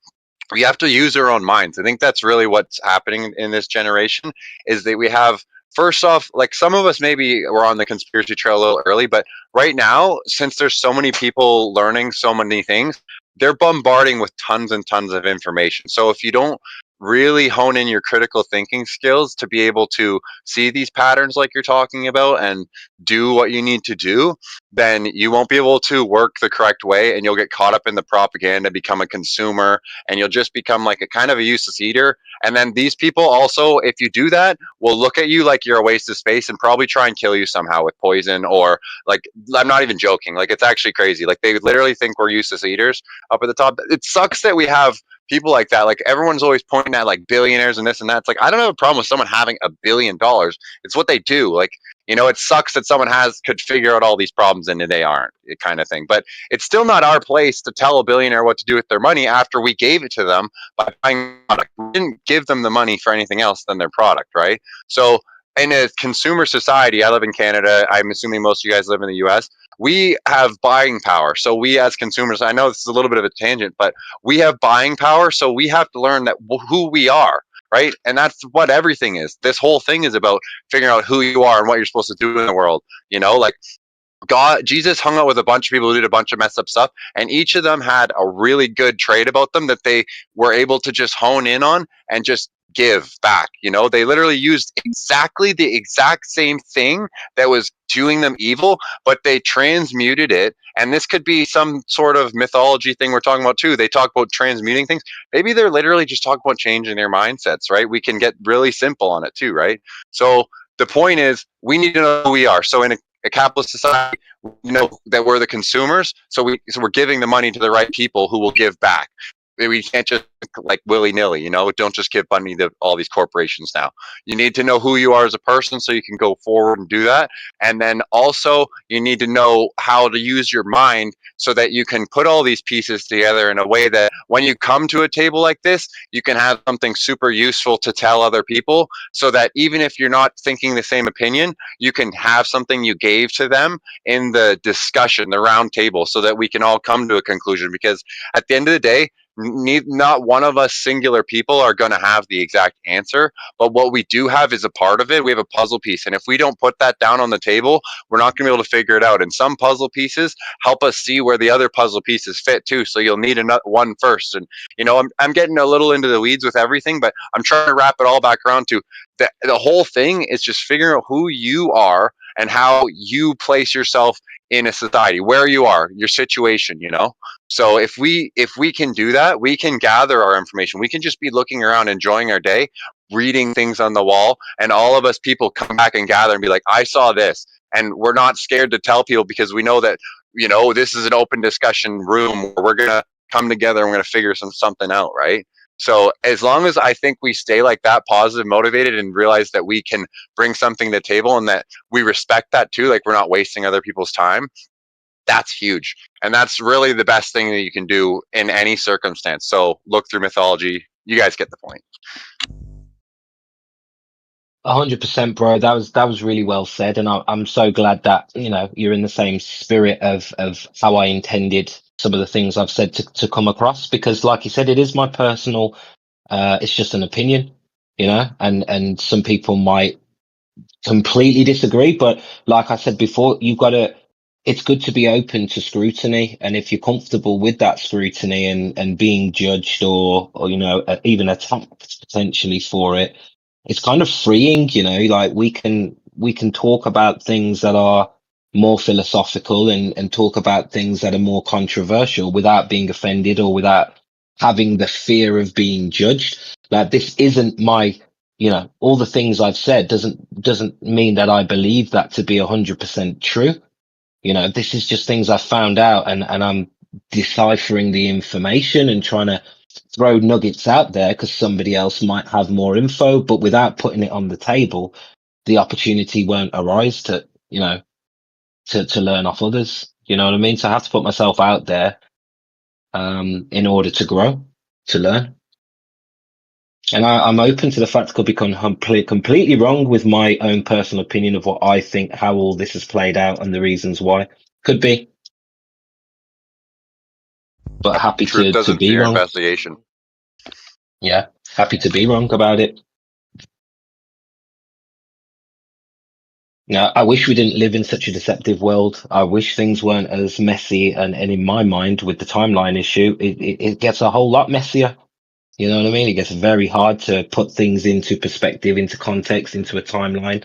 [SPEAKER 8] we have to use our own minds. I think that's really what's happening in this generation, is that we have, first off, like some of us maybe were on the conspiracy trail a little early, but right now, since there's so many people learning so many things, they're bombarding with tons and tons of information. So if you don't really hone in your critical thinking skills to be able to see these patterns like you're talking about and do what you need to do, then you won't be able to work the correct way, and you'll get caught up in the propaganda, become a consumer, and you'll just become like a kind of a useless eater. And then these people also, if you do that, will look at you like you're a waste of space and probably try and kill you somehow with poison, or like, I'm not even joking, like it's actually crazy. Like they literally think we're useless eaters up at the top. It sucks that we have people like that. Like everyone's always pointing at like billionaires and this and that. It's like, I don't have a problem with someone having $1 billion. It's what they do. Like, you know, it sucks that someone could figure out all these problems and they aren't, kind of thing. But it's still not our place to tell a billionaire what to do with their money after we gave it to them by buying product. We didn't give them the money for anything else than their product, right? So in a consumer society, I live in Canada, I'm assuming most of you guys live in the US, we have buying power. So we as consumers, I know this is a little bit of a tangent, but we have buying power. So we have to learn that who we are, right? And that's what everything is. This whole thing is about figuring out who you are and what you're supposed to do in the world. You know, like Jesus hung out with a bunch of people who did a bunch of messed up stuff, and each of them had a really good trait about them that they were able to just hone in on and just give back. You know, they literally used exactly the exact same thing that was doing them evil, but they transmuted it. And this could be some sort of mythology thing we're talking about too. They talk about transmuting things. Maybe they're literally just talking about changing their mindsets, right? We can get really simple on it too, right? So the point is, we need to know who we are. So in a capitalist society, we know that we're the consumers, so we're giving the money to the right people who will give back. We can't just like willy-nilly, you know, don't just give money to all these corporations now. You need to know who you are as a person so you can go forward and do that. And then also you need to know how to use your mind so that you can put all these pieces together in a way that when you come to a table like this, you can have something super useful to tell other people, so that even if you're not thinking the same opinion, you can have something you gave to them in the discussion, the round table, so that we can all come to a conclusion. Because at the end of the day, not one of us singular people are going to have the exact answer, but what we do have is a part of it. We have a puzzle piece, and if we don't put that down on the table, we're not going to be able to figure it out. And some puzzle pieces help us see where the other puzzle pieces fit too, so you'll need another one first. And you know, I'm getting a little into the weeds with everything, but I'm trying to wrap it all back around to the whole thing is just figuring out who you are and how you place yourself in a society, where you are, your situation, you know. So if we can do that, we can gather our information. We can just be looking around, enjoying our day, reading things on the wall, and all of us people come back and gather and be like, I saw this. And we're not scared to tell people, because we know that, you know, this is an open discussion room where we're gonna come together and we're gonna figure something out, right? So as long as I think we stay like that, positive, motivated, and realize that we can bring something to the table and that we respect that too, like we're not wasting other people's time, that's huge. And that's really the best thing that you can do in any circumstance. So look through mythology. You guys get the point.
[SPEAKER 1] 100%, bro. That was really well said, and I'm so glad that, you know, you're in the same spirit of how I intended some of the things I've said to come across. Because, like you said, it is my personal. It's just an opinion, you know, and some people might completely disagree. But like I said before, it's good to be open to scrutiny, and if you're comfortable with that scrutiny and being judged or you know, even attacked potentially for it, it's kind of freeing, you know. Like we can talk about things that are more philosophical and talk about things that are more controversial without being offended or without having the fear of being judged. Like, this isn't my, you know, all the things I've said doesn't mean that I believe that to be 100% true. You know, this is just things I've found out, and I'm deciphering the information and trying to throw nuggets out there because somebody else might have more info, but without putting it on the table, the opportunity won't arise to, you know, to learn off others. You know what I mean? So I have to put myself out there in order to grow, to learn. And I'm open to the fact I could become completely wrong with my own personal opinion of what I think, how all this has played out and the reasons why. Could be. But happy
[SPEAKER 8] Truth
[SPEAKER 1] to
[SPEAKER 8] doesn't
[SPEAKER 1] be
[SPEAKER 8] fear
[SPEAKER 1] wrong.
[SPEAKER 8] investigation.
[SPEAKER 1] Yeah, happy to be wrong about it. Now, I wish we didn't live in such a deceptive world. I wish things weren't as messy. And in my mind, with the timeline issue, it gets a whole lot messier. You know what I mean? It gets very hard to put things into perspective, into context, into a timeline.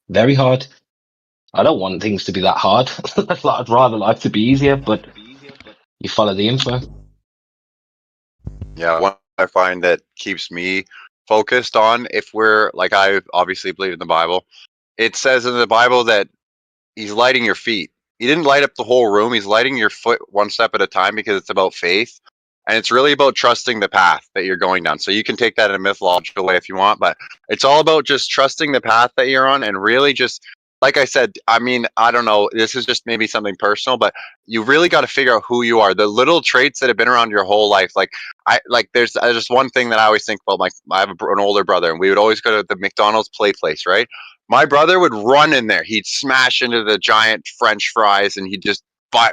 [SPEAKER 1] Very hard. I don't want things to be that hard. I'd rather life to be easier, but you follow the info.
[SPEAKER 8] Yeah, one I find that keeps me focused on, if we're like, I obviously believe in the Bible. It says in the Bible that he's lighting your feet. He didn't light up the whole room. He's lighting your foot one step at a time, because it's about faith. And it's really about trusting the path that you're going down. So you can take that in a mythological way if you want, but it's all about just trusting the path that you're on, and really just, like I said, I mean, I don't know, this is just maybe something personal, but you really got to figure out who you are. The little traits that have been around your whole life. There's just one thing that I always think about. I have an older brother, and we would always go to the McDonald's play place, right? My brother would run in there. He'd smash into the giant French fries, and he'd just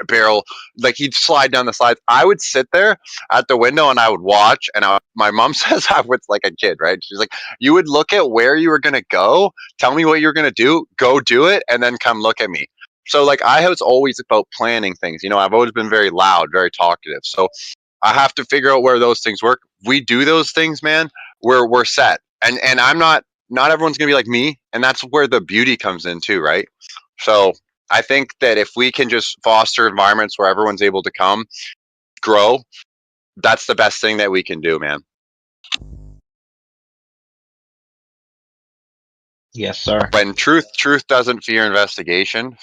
[SPEAKER 8] barrel, like he'd slide down the slides. I would sit there at the window and I would watch. And my mom says I was like a kid, right? She's like, you would look at where you were going to go, tell me what you're going to do, go do it, and then come look at me. So like, I was always about planning things. I've always been very loud, very talkative. So I have to figure out where those things work. We do those things, man. We're set. And I'm not everyone's gonna be like me, and that's where the beauty comes in too, right? So I think that if we can just foster environments where everyone's able to come, grow, that's the best thing that we can do, man.
[SPEAKER 1] Yes, sir.
[SPEAKER 8] When truth doesn't fear investigation.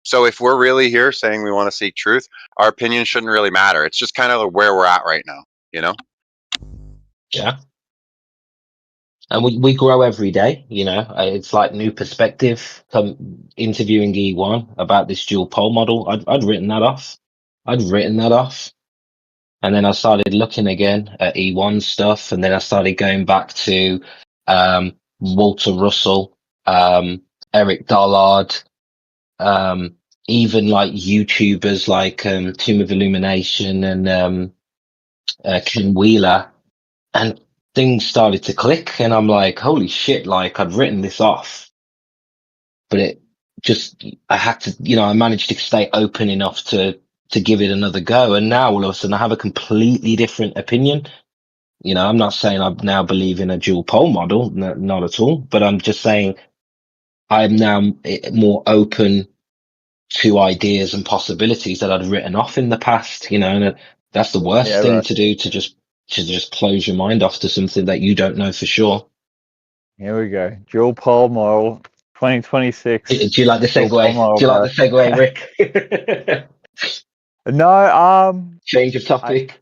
[SPEAKER 8] So if we're really here saying we want to seek truth, our opinion shouldn't really matter. It's just kind of where we're at right now,
[SPEAKER 1] Yeah. And we grow every day, it's like new perspective. Interviewing E1 about this dual pole model, I'd written that off. And then I started looking again at E1 stuff, and then I started going back to Walter Russell, Eric Dollard, even like YouTubers like Tomb of Illumination and Ken Wheeler, and things started to click, and I'm like, holy shit, like I'd written this off, but I had to, I managed to stay open enough to give it another go. And now all of a sudden I have a completely different opinion. I'm not saying I now believe in a dual pole model, not at all, but I'm just saying I'm now more open to ideas and possibilities that I'd written off in the past, and that's the worst thing to do, to just close your mind off to something that you don't know for sure.
[SPEAKER 2] Here we go. Dual pole model 2026.
[SPEAKER 1] Do you like the segue? Rick?
[SPEAKER 2] No,
[SPEAKER 1] change of topic.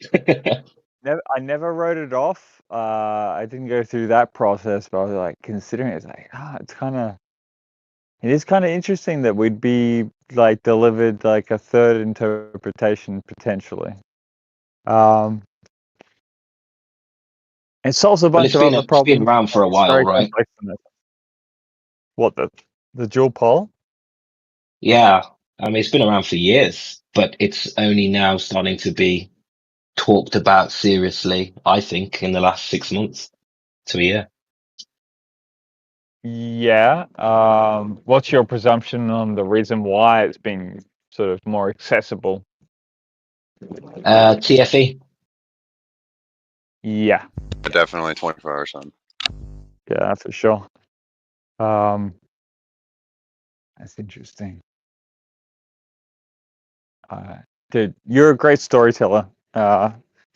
[SPEAKER 2] I never wrote it off. I didn't go through that process, but I was like considering it. It's like, it is kind of interesting that we'd be like delivered like a third interpretation potentially. It solves a bunch of other problems.
[SPEAKER 1] It's been around for a while, right?
[SPEAKER 2] What, the dual pole?
[SPEAKER 1] Yeah, I mean, it's been around for years, but it's only now starting to be talked about seriously, I think, in the last 6 months to a year.
[SPEAKER 2] Yeah. What's your presumption on the reason why it's been sort of more accessible?
[SPEAKER 1] TFE.
[SPEAKER 2] Yeah.
[SPEAKER 8] Definitely 24 hours on.
[SPEAKER 2] Yeah, for sure. That's interesting. Dude, you're a great storyteller.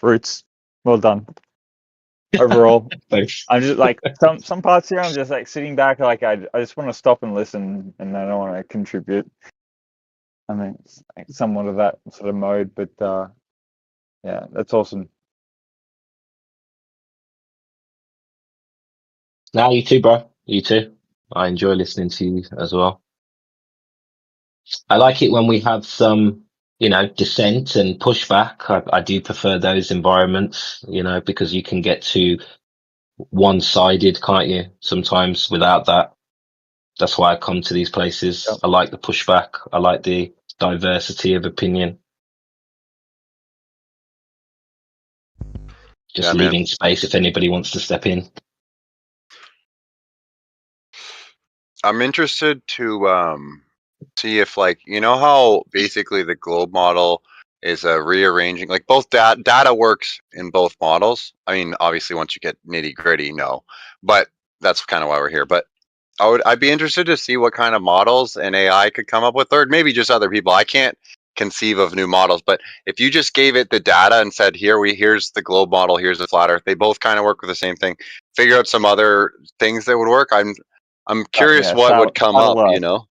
[SPEAKER 2] Roots, well done. Overall,
[SPEAKER 1] Thanks.
[SPEAKER 2] I'm just like some parts here. I'm just like sitting back, like I just want to stop and listen, and I don't want to contribute. I mean, it's like somewhat of that sort of mode, but yeah, that's awesome.
[SPEAKER 1] Now you too, bro. You too. I enjoy listening to you as well. I like it when we have some, dissent and pushback. I do prefer those environments, because you can get too one-sided, can't you? Sometimes without that. That's why I come to these places. Yep. I like the pushback. I like the diversity of opinion. just leaving space if anybody wants to step in.
[SPEAKER 8] I'm interested to see if, like, you know how basically the globe model is rearranging, like both data works in both models. I mean, obviously once you get nitty gritty, no, but that's kind of why we're here. But I'd be interested to see what kind of models an AI could come up with, or maybe just other people. I can't conceive of new models, but if you just gave it the data and said, here's the globe model, here's the flat earth, they both kind of work with the same thing. Figure out some other things that would work. I'm curious what would come up,
[SPEAKER 2] Earth.
[SPEAKER 8] you know?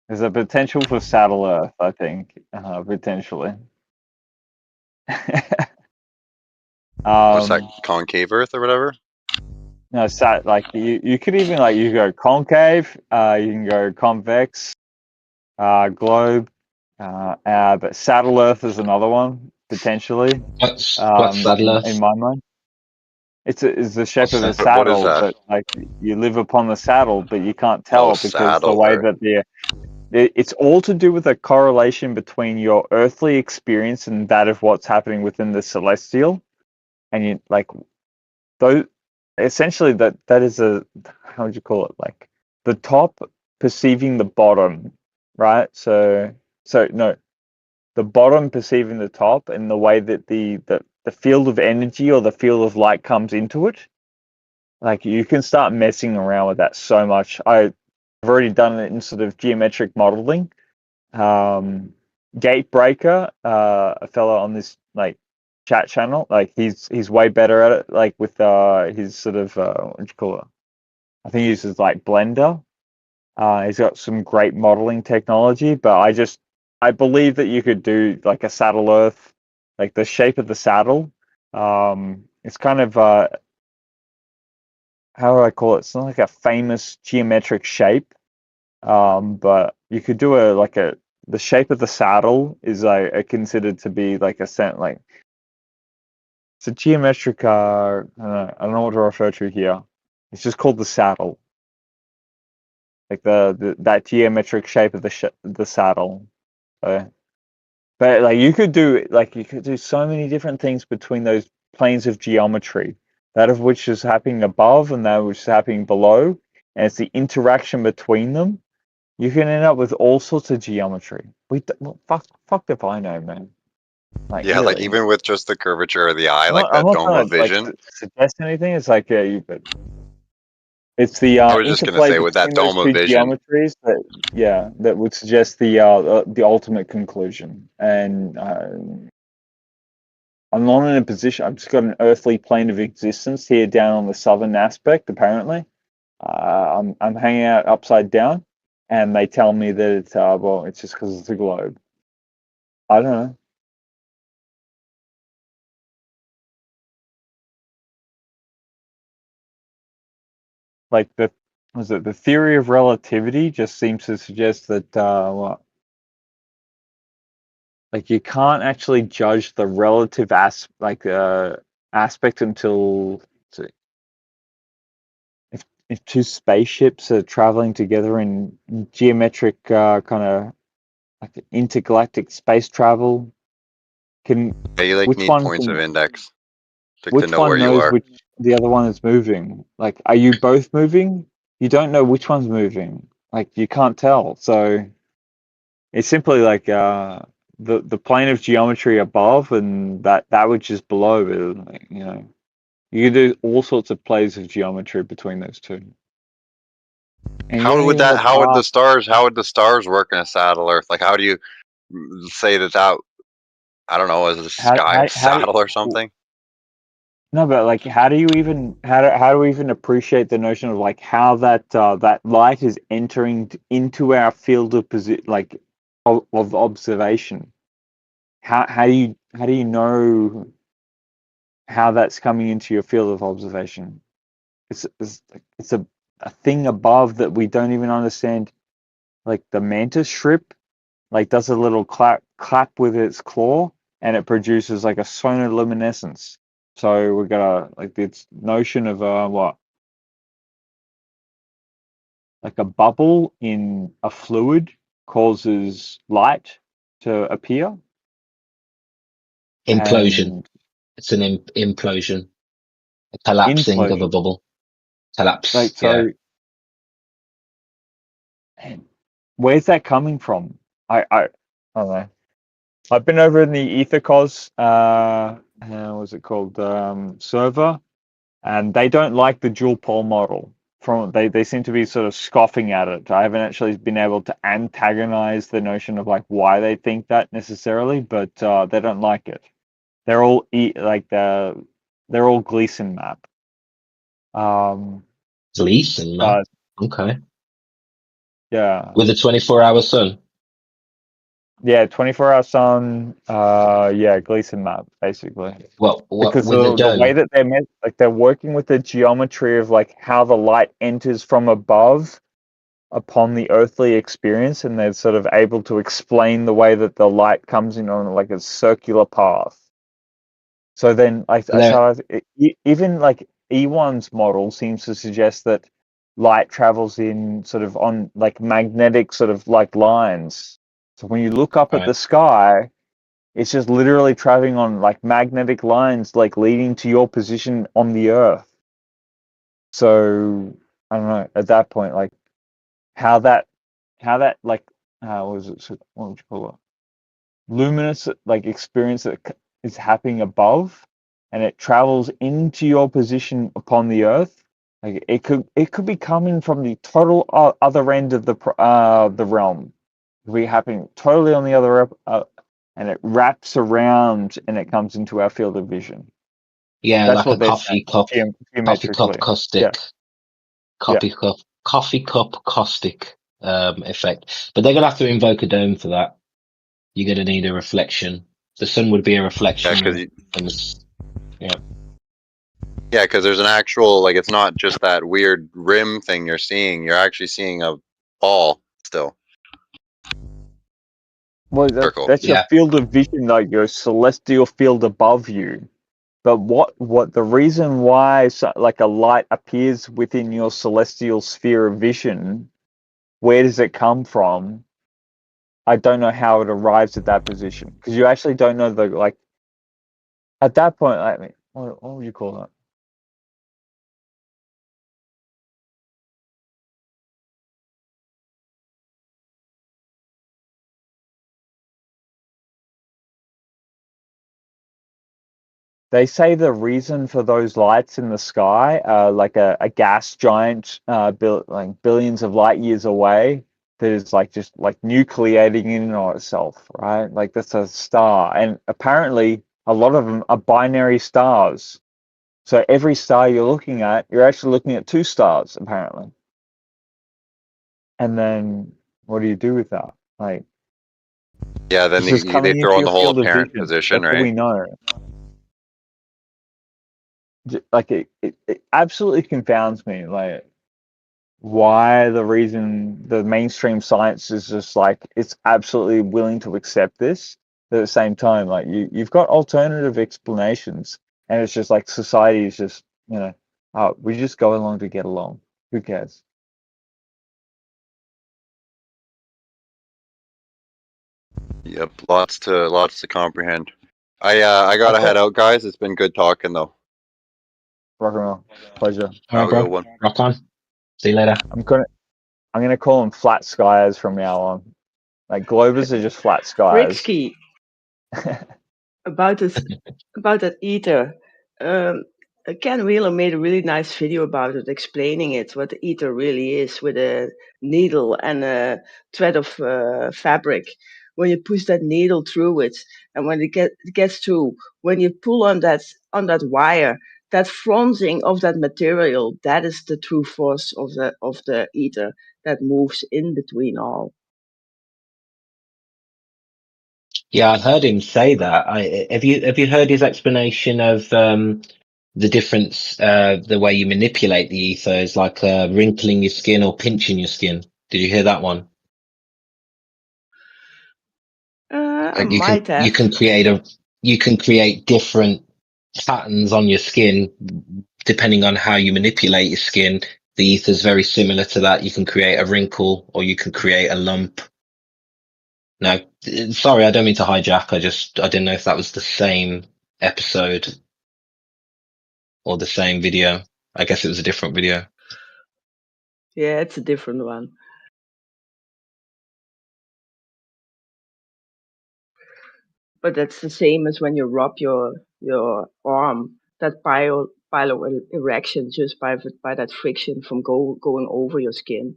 [SPEAKER 2] There's a potential for saddle Earth, I think, potentially.
[SPEAKER 8] What's that, concave Earth or whatever?
[SPEAKER 2] No, like you could even like you go concave, you can go convex, globe, but saddle Earth is another one potentially.
[SPEAKER 1] What's saddle Earth?
[SPEAKER 2] In my mind? It's the shape of a
[SPEAKER 8] What is
[SPEAKER 2] saddle,
[SPEAKER 8] that?
[SPEAKER 2] but like you live upon the saddle, but you can't tell because the way that it's all to do with a correlation between your earthly experience and that of what's happening within the celestial, and you like those. Essentially, that is how would you call it? Like the top perceiving the bottom, right? So no, the bottom perceiving the top, and the way that the field of energy or the field of light comes into it. Like you can start messing around with that so much. I've already done it in sort of geometric modeling. Gatebreaker, a fellow on this like chat channel, like he's way better at it. Like with his sort of what do you call it? I think he uses like Blender. He's got some great modeling technology, but I believe that you could do like a saddle Earth, like the shape of the saddle. It's kind of how do I call it? It's not like a famous geometric shape, but you could do the shape of the saddle is considered to be like it's a geometric. I don't know what to refer to here. It's just called the saddle, like that geometric shape of the saddle. So, but like you could do so many different things between those planes of geometry. That of which is happening above and that which is happening below, and it's the interaction between them. You can end up with all sorts of geometry. Fuck if I know, man. Like,
[SPEAKER 8] yeah,
[SPEAKER 2] really.
[SPEAKER 8] like even with just the curvature of the eye,
[SPEAKER 2] I'm
[SPEAKER 8] like
[SPEAKER 2] not, I'm
[SPEAKER 8] that
[SPEAKER 2] not
[SPEAKER 8] dome
[SPEAKER 2] trying
[SPEAKER 8] of
[SPEAKER 2] to, like,
[SPEAKER 8] vision.
[SPEAKER 2] suggest anything. It's like, it's the
[SPEAKER 8] I was just gonna
[SPEAKER 2] interplay
[SPEAKER 8] say with that
[SPEAKER 2] between those
[SPEAKER 8] dome of
[SPEAKER 2] two
[SPEAKER 8] vision.
[SPEAKER 2] geometries that would suggest the ultimate conclusion. And I'm not in a position. I've just got an earthly plane of existence here down on the southern aspect. Apparently, I'm hanging out upside down, and they tell me that it's it's just because it's a globe. I don't know. Like the theory of relativity just seems to suggest that like you can't actually judge the relative aspect until if two spaceships are traveling together in geometric kind of like intergalactic space travel.
[SPEAKER 8] Yeah, you
[SPEAKER 2] Which
[SPEAKER 8] need
[SPEAKER 2] one
[SPEAKER 8] points of index to
[SPEAKER 2] which
[SPEAKER 8] know where
[SPEAKER 2] one
[SPEAKER 8] you
[SPEAKER 2] knows
[SPEAKER 8] are.
[SPEAKER 2] which the other one is moving? Like, are you both moving? You don't know which one's moving. Like, you can't tell. So it's simply like the plane of geometry above and that which is below. Like, you can do all sorts of plays of geometry between those two. And
[SPEAKER 8] How would the stars work in a saddle Earth? Like, how do you say that I don't know, is the sky a saddle or something?
[SPEAKER 2] No, but like, how do we even appreciate the notion of like how that light is entering into our field of of observation? How do you know how that's coming into your field of observation? It's a thing above that we don't even understand. Like the mantis shrimp, like does a little clap with its claw, and it produces like a sonoluminescence. So we're gonna like this notion of like a bubble in a fluid causes light to appear.
[SPEAKER 1] Implosion. It's an implosion, a collapsing of a bubble. Collapse.
[SPEAKER 2] Like, so, man, where's that coming from? I don't know. I've been over in the EtherCos, what's it called, server, and they don't like the dual pole model. They seem to be sort of scoffing at it. I haven't actually been able to antagonize the notion of like why they think that necessarily, but they don't like it. They're all they're all Gleason map.
[SPEAKER 1] Gleason map. Okay.
[SPEAKER 2] Yeah.
[SPEAKER 1] With a 24-hour sun.
[SPEAKER 2] Yeah, 24-hour sun. Yeah, Gleason map basically.
[SPEAKER 1] Well,
[SPEAKER 2] because
[SPEAKER 1] with
[SPEAKER 2] the way that they're working with the geometry of like how the light enters from above upon the earthly experience, and they're sort of able to explain the way that the light comes in on like a circular path. So then, even like E1's model seems to suggest that light travels in sort of on like magnetic sort of like lines. So when you look up at the sky, it's just literally traveling on like magnetic lines, like leading to your position on the Earth. So I don't know at that point, like how that like what was it? What would you call it? Luminous like experience that is happening above, and it travels into your position upon the Earth. Like it could be coming from the total other end of the realm. It could be happening totally on the other and it wraps around and it comes into our field of vision.
[SPEAKER 1] Yeah,
[SPEAKER 2] that's
[SPEAKER 1] like
[SPEAKER 2] what
[SPEAKER 1] a coffee cup caustic, coffee cup caustic effect. But they're gonna have to invoke a dome for that. You're gonna need a reflection. The sun would be a reflection.
[SPEAKER 8] Yeah, because there's an actual, like, it's not just that weird rim thing you're seeing. You're actually seeing a ball still.
[SPEAKER 2] Well, that's your field of vision, like your celestial field above you. But what the reason why like a light appears within your celestial sphere of vision, where does it come from? I don't know how it arrives at that position, because you actually don't know the like. At that point, I mean, what would you call that? They say the reason for those lights in the sky are like a gas giant, like billions of light years away, that is like just like nucleating in and of itself, right? Like that's a star, and apparently a lot of them are binary stars. So every star you're looking at, you're actually looking at two stars, apparently. And then what do you do with that? Like,
[SPEAKER 8] yeah, then they throw in the whole apparent position,
[SPEAKER 2] that's
[SPEAKER 8] right?
[SPEAKER 2] what we know. Like it absolutely confounds me, like why the reason the mainstream science is just like it's absolutely willing to accept this, but at the same time, like you've got alternative explanations, and it's just like society is just, oh, we just go along to get along. Who cares?
[SPEAKER 8] Yep, lots to comprehend. I gotta head out, guys. It's been good talking though.
[SPEAKER 2] Rock and roll. Pleasure.
[SPEAKER 1] All right, bro. Rock on. See you later.
[SPEAKER 2] I'm gonna call them flat skiers from now on. Like globers are just flat skiers.
[SPEAKER 10] Riksky, about that ether. Ken Wheeler made a really nice video about it, explaining it, what the ether really is, with a needle and a thread of fabric. When you push that needle through it, and when it gets through, when you pull on that wire, that fronting of that material, that is the true force of the ether that moves in between all.
[SPEAKER 1] Yeah, I heard him say that. Have you heard his explanation of the difference, the way you manipulate the ether is like wrinkling your skin or pinching your skin? Did you hear that one?
[SPEAKER 10] I might have.
[SPEAKER 1] You can create different patterns on your skin depending on how you manipulate your skin. The ether is very similar to that. You can create a wrinkle or you can create a lump. No, sorry, I don't mean to hijack. I didn't know if that was the same episode or the same video? I guess it was a different video.
[SPEAKER 10] Yeah, it's a different one. But that's the same as when you rub your arm. That pile erection just by that friction from going over your skin.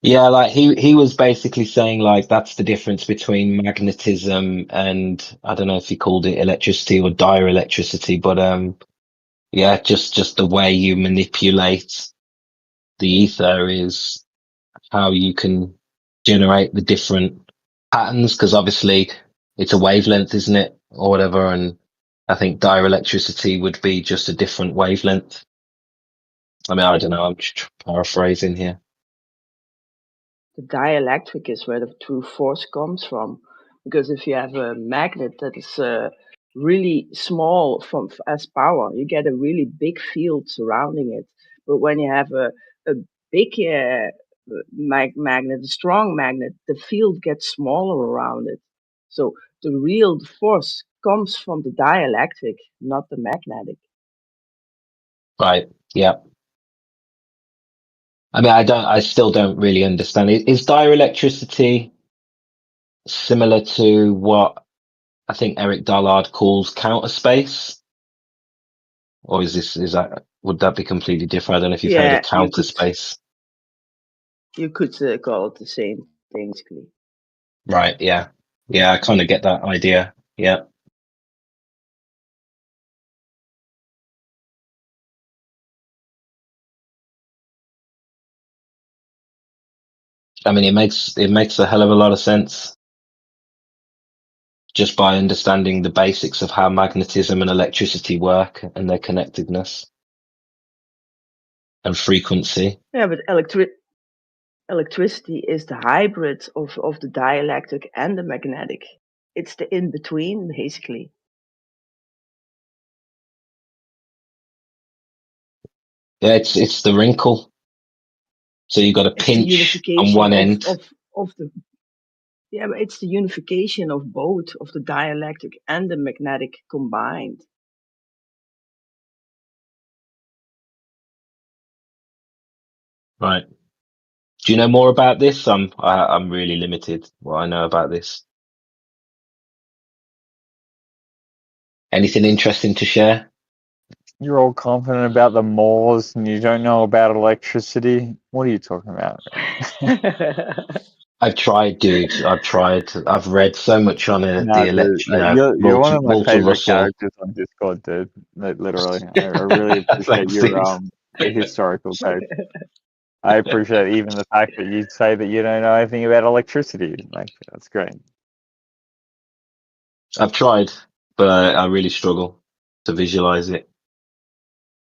[SPEAKER 1] Yeah, like he was basically saying like that's the difference between magnetism and I don't know if he called it electricity or dielectricity, but yeah, just the way you manipulate the ether is how you can generate the different patterns, because obviously it's a wavelength, isn't it, or whatever, and I think dielectricity would be just a different wavelength. I mean, I don't know, I'm just paraphrasing here.
[SPEAKER 10] The dielectric is where the true force comes from, because if you have a magnet that is really small as power, you get a really big field surrounding it. But when you have a big magnet, a strong magnet, the field gets smaller around it. So the real force comes from the dielectric, not the magnetic.
[SPEAKER 1] Right. Yeah. I mean, I still don't really understand. Is dielectricity similar to what I think Eric Dollard calls counter space? Or would that be completely different? I don't know if you've heard of counter space.
[SPEAKER 10] You could call it the same, basically.
[SPEAKER 1] Right. Yeah. Yeah. I kind of get that idea. Yeah. I mean, it makes a hell of a lot of sense just by understanding the basics of how magnetism and electricity work and their connectedness and frequency.
[SPEAKER 10] Yeah, but electricity is the hybrid of the dielectric and the magnetic. It's the in between, basically.
[SPEAKER 1] Yeah, it's the wrinkle. So you've got a pinch on one end.
[SPEAKER 10] Of the yeah, but it's the unification of both, of the dielectric and the magnetic combined.
[SPEAKER 1] Right. Do you know more about this? I'm really limited what I know about this. Anything interesting to share?
[SPEAKER 2] You're all confident about the Moors and you don't know about electricity. What are you talking about?
[SPEAKER 1] I've tried, dude. I've tried. I've read so much on
[SPEAKER 2] Dude, you're one of my favorite characters on Discord, dude. Like, literally, I really appreciate your historical take. I appreciate even the fact that you say that you don't know anything about electricity. Like, that's great.
[SPEAKER 1] I've tried, but I really struggle to visualize it.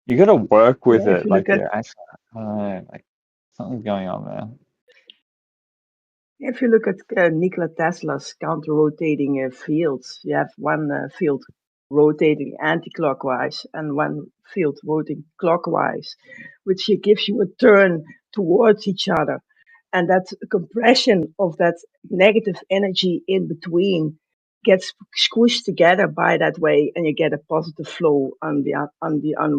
[SPEAKER 2] You got to work with it. Like, I don't know, like something's going on there.
[SPEAKER 10] If you look at Nikola Tesla's counter-rotating fields, you have one field rotating anti-clockwise and one field rotating clockwise, which gives you a turn towards each other. And that compression of that negative energy in between gets squished together by that way, and you get a positive flow on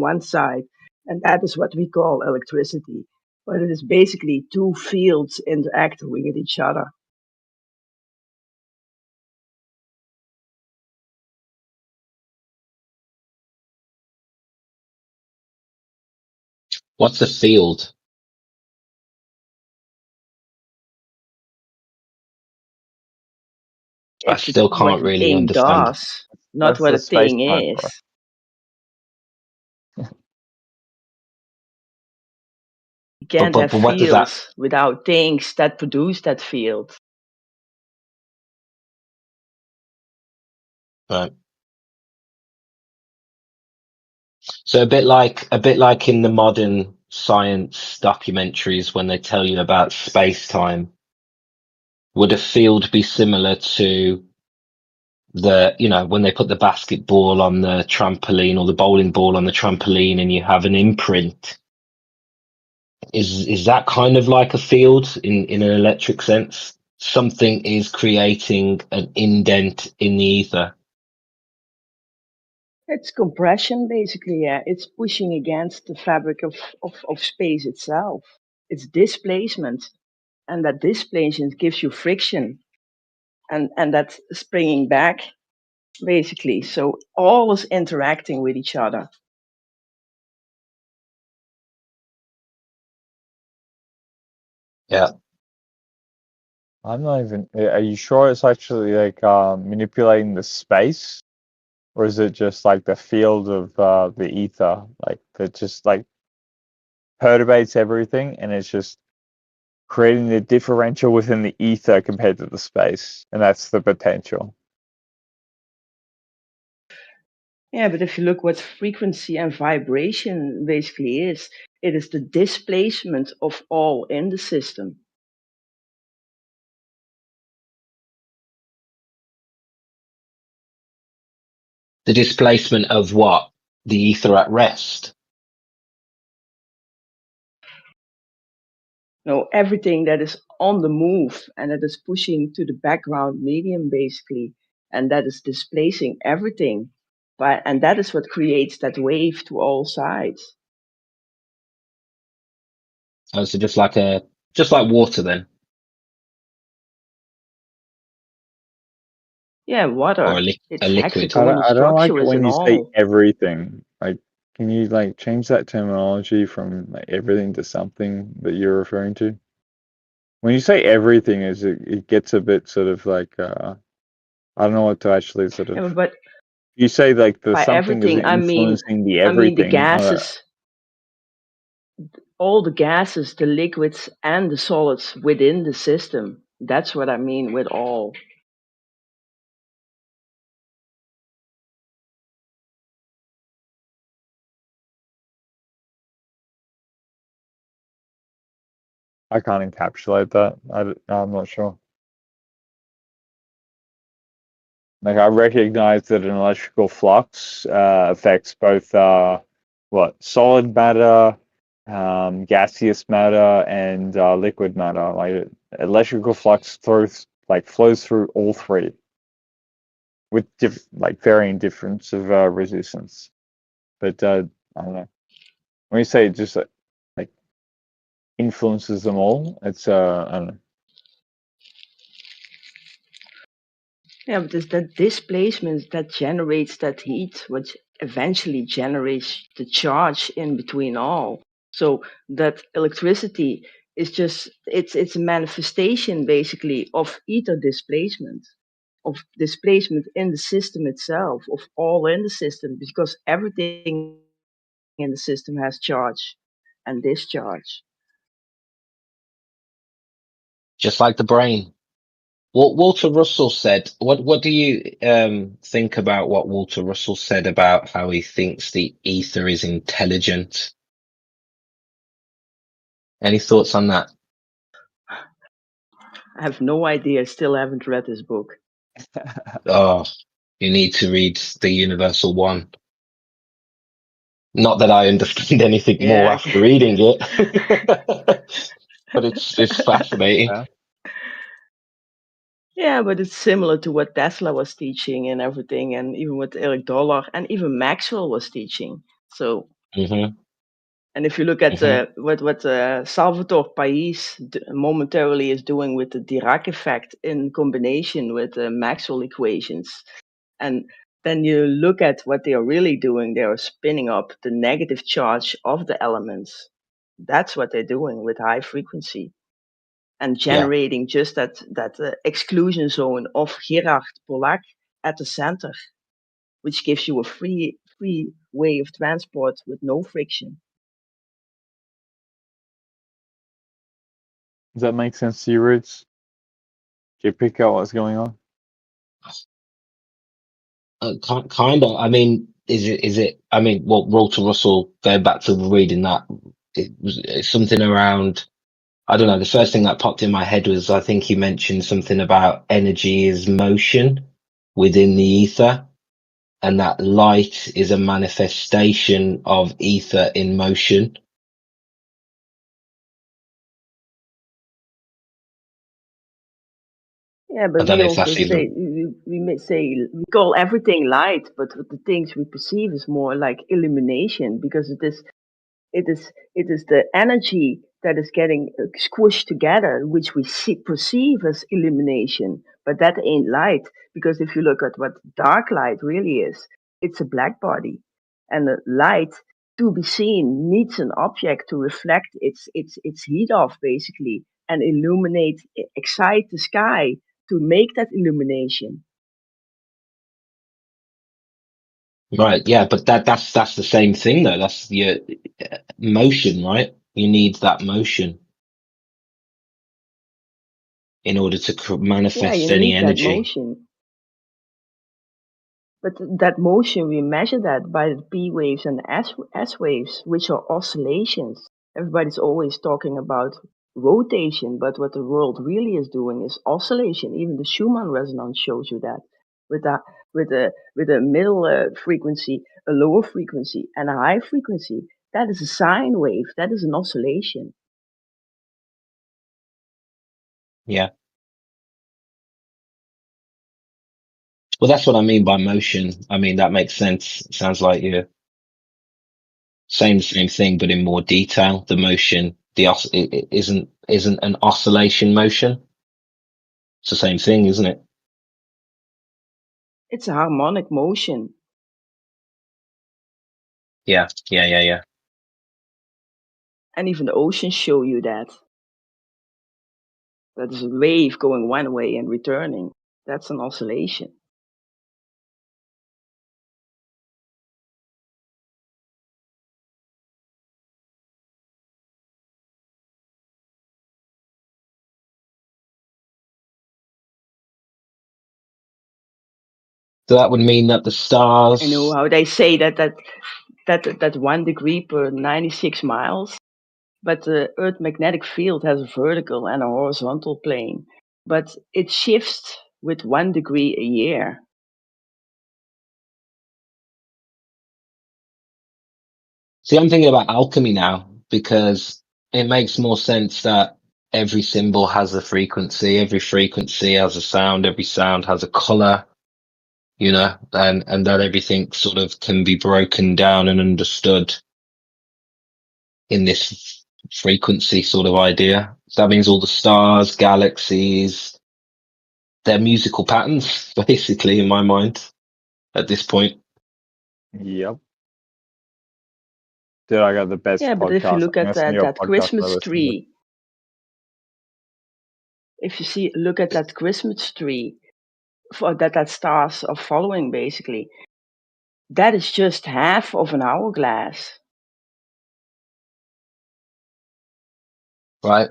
[SPEAKER 10] one side. And that is what we call electricity. But it is basically two fields interacting with each other.
[SPEAKER 1] What's the field? I still can't really understand.
[SPEAKER 10] Not what a thing is. You can't have fields without things that produce that field.
[SPEAKER 1] Right. So a bit like in the modern science documentaries when they tell you about space-time, would a field be similar to when they put the basketball on the trampoline or the bowling ball on the trampoline and you have an imprint? Is that kind of like a field in an electric sense? something is creating an indent in the ether?
[SPEAKER 10] It's compression, basically. Yeah, it's pushing against the fabric of space itself. It's displacement, and that displacement gives you friction, and that's springing back, basically. So all is interacting with each other.
[SPEAKER 1] Yeah.
[SPEAKER 2] I'm not even. Are you sure it's actually like manipulating the space, or is it just like the field of the ether, like that just like perturbates everything, and it's just creating the differential within the ether compared to the space, and that's the potential.
[SPEAKER 10] Yeah, but if you look what frequency and vibration basically is, it is the displacement of all in the system.
[SPEAKER 1] The displacement of what? The ether at rest.
[SPEAKER 10] No, everything that is on the move and that is pushing to the background medium, basically, and that is displacing everything. And that is what creates that wave to all sides.
[SPEAKER 1] Oh, so just like water then,
[SPEAKER 10] Yeah, water.
[SPEAKER 1] or
[SPEAKER 10] It's
[SPEAKER 1] a liquid.
[SPEAKER 10] hexagonal
[SPEAKER 2] I don't like
[SPEAKER 10] structure
[SPEAKER 2] it
[SPEAKER 10] is
[SPEAKER 2] when
[SPEAKER 10] in
[SPEAKER 2] you say
[SPEAKER 10] all.
[SPEAKER 2] everything. Like, can you like change that terminology from like everything to something that you're referring to? When you say everything, it gets a bit sort of like I don't know what to actually sort of.
[SPEAKER 10] Yeah, but
[SPEAKER 2] You say like the
[SPEAKER 10] by
[SPEAKER 2] something is
[SPEAKER 10] everything,
[SPEAKER 2] influencing the
[SPEAKER 10] I mean the
[SPEAKER 2] everything.
[SPEAKER 10] gases, all the gases, the liquids and the solids within the system. That's what I mean with all.
[SPEAKER 2] I can't encapsulate that. I'm not sure. Like I recognize that an electrical flux affects both solid matter, gaseous matter, and liquid matter. Like electrical flux flows through all three with varying difference of resistance. But I don't know. When you say it just like influences them all, it's I don't know.
[SPEAKER 10] Yeah, but it's that displacement that generates that heat, which eventually generates the charge in between all. So that electricity is just it's a manifestation basically of ether displacement, of displacement in the system itself, of all in the system, because everything in the system has charge and discharge.
[SPEAKER 1] Just like the brain. What Walter Russell said. What do you think about what Walter Russell said about how he thinks the ether is intelligent? Any thoughts on that?
[SPEAKER 10] I have no idea. I still haven't read this book.
[SPEAKER 1] Oh, you need to read The Universal One. Not that I understand anything more
[SPEAKER 10] Yeah.
[SPEAKER 1] after reading it, but it's fascinating.
[SPEAKER 2] Yeah.
[SPEAKER 10] Yeah, but it's similar to what Tesla was teaching and everything, and even what Eric Dollar and even Maxwell was teaching. So,
[SPEAKER 1] Hmm.
[SPEAKER 10] and if you look at
[SPEAKER 1] Hmm.
[SPEAKER 10] what Salvatore Pais momentarily is doing with the Dirac effect in combination with the Maxwell equations, and then you look at what they are really doing, they are spinning up the negative charge of the elements. That's what they're doing with high frequency and
[SPEAKER 1] Yeah,
[SPEAKER 10] generating just that exclusion zone of Gerard Pollack at the center, which gives you a free way of transport with no friction.
[SPEAKER 2] Does that make sense to you, Roots? Do you pick out what's going on?
[SPEAKER 1] kind of. I mean, is it? I mean, well, Walter Russell. Going back to reading that, it's something around. I don't know. The first thing that popped in my head was I think he mentioned something about energy is motion within the ether, and that light is a manifestation of ether in motion.
[SPEAKER 10] Yeah,
[SPEAKER 1] I
[SPEAKER 10] but
[SPEAKER 1] don't
[SPEAKER 10] we
[SPEAKER 1] know if
[SPEAKER 10] also
[SPEAKER 1] that's
[SPEAKER 10] say
[SPEAKER 1] even.
[SPEAKER 10] we may say we call everything light, but the things we perceive is more like illumination because it is the energy that is getting squished together, which we perceive as illumination, but that ain't light because if you look at what dark light really is, it's a black body, and the light to be seen needs an object to reflect its heat off basically and illuminate, excite the sky to make that illumination.
[SPEAKER 1] Right, yeah, but that's the same thing though. That's the motion, right? You need that motion in order to
[SPEAKER 10] Yeah,
[SPEAKER 1] manifest
[SPEAKER 10] you
[SPEAKER 1] any
[SPEAKER 10] need that
[SPEAKER 1] energy.
[SPEAKER 10] motion. But that motion, we measure that by the P waves and S waves, which are oscillations. Everybody's always talking about rotation, but what the world really is doing is oscillation. Even the Schumann resonance shows you that with a middle frequency, a lower frequency, and a high frequency. That is a sine wave. That is an oscillation.
[SPEAKER 1] Yeah. Well, that's what I mean by motion. I mean, that makes sense. It sounds like you're saying the same thing, but in more detail. The motion, it isn't an oscillation motion. It's the same thing, isn't it?
[SPEAKER 10] It's a harmonic motion.
[SPEAKER 1] Yeah, yeah.
[SPEAKER 10] And even the oceans show you that. That is a wave going one way and returning. That's an oscillation.
[SPEAKER 1] So that would mean that the stars.
[SPEAKER 10] I know how they say that 1 degree per 96 miles, but the Earth magnetic field has a vertical and a horizontal plane, but it shifts with 1 degree a year.
[SPEAKER 1] See, I'm thinking about alchemy now because it makes more sense that every symbol has a frequency, every frequency has a sound, every sound has a color, you know, and that everything sort of can be broken down and understood in this frequency sort of idea. So that means all the stars, galaxies, they're musical patterns, basically, in my mind, at this point.
[SPEAKER 2] Yep. Dude, I got the best
[SPEAKER 10] Yeah, but if you
[SPEAKER 2] podcast.
[SPEAKER 10] look
[SPEAKER 2] I'm
[SPEAKER 10] at
[SPEAKER 2] gonna send you a
[SPEAKER 10] that
[SPEAKER 2] podcast I
[SPEAKER 10] Christmas
[SPEAKER 2] listened to.
[SPEAKER 10] tree, if you look at that Christmas tree, for that stars are following basically, that is just half of an hourglass.
[SPEAKER 1] Right.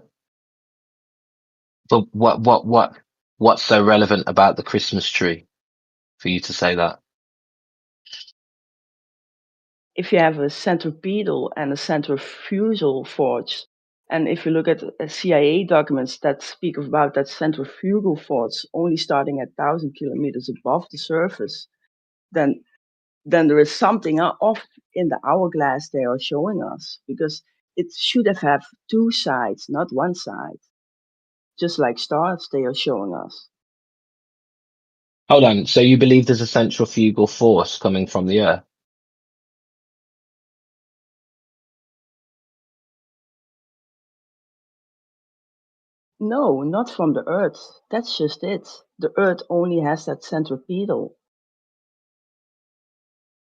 [SPEAKER 1] But what's so relevant about the Christmas tree for you to say that?
[SPEAKER 10] If you have a centripetal and a centrifugal force, and if you look at CIA documents that speak about that centrifugal force only starting at 1,000 kilometers above the surface, then there is something off in the hourglass they are showing us, because it should have two sides, not one side, just like stars they are showing us.
[SPEAKER 1] Hold on. So you believe there's a centrifugal force coming from the Earth?
[SPEAKER 10] No, not from the Earth. That's just it. The Earth only has that centripetal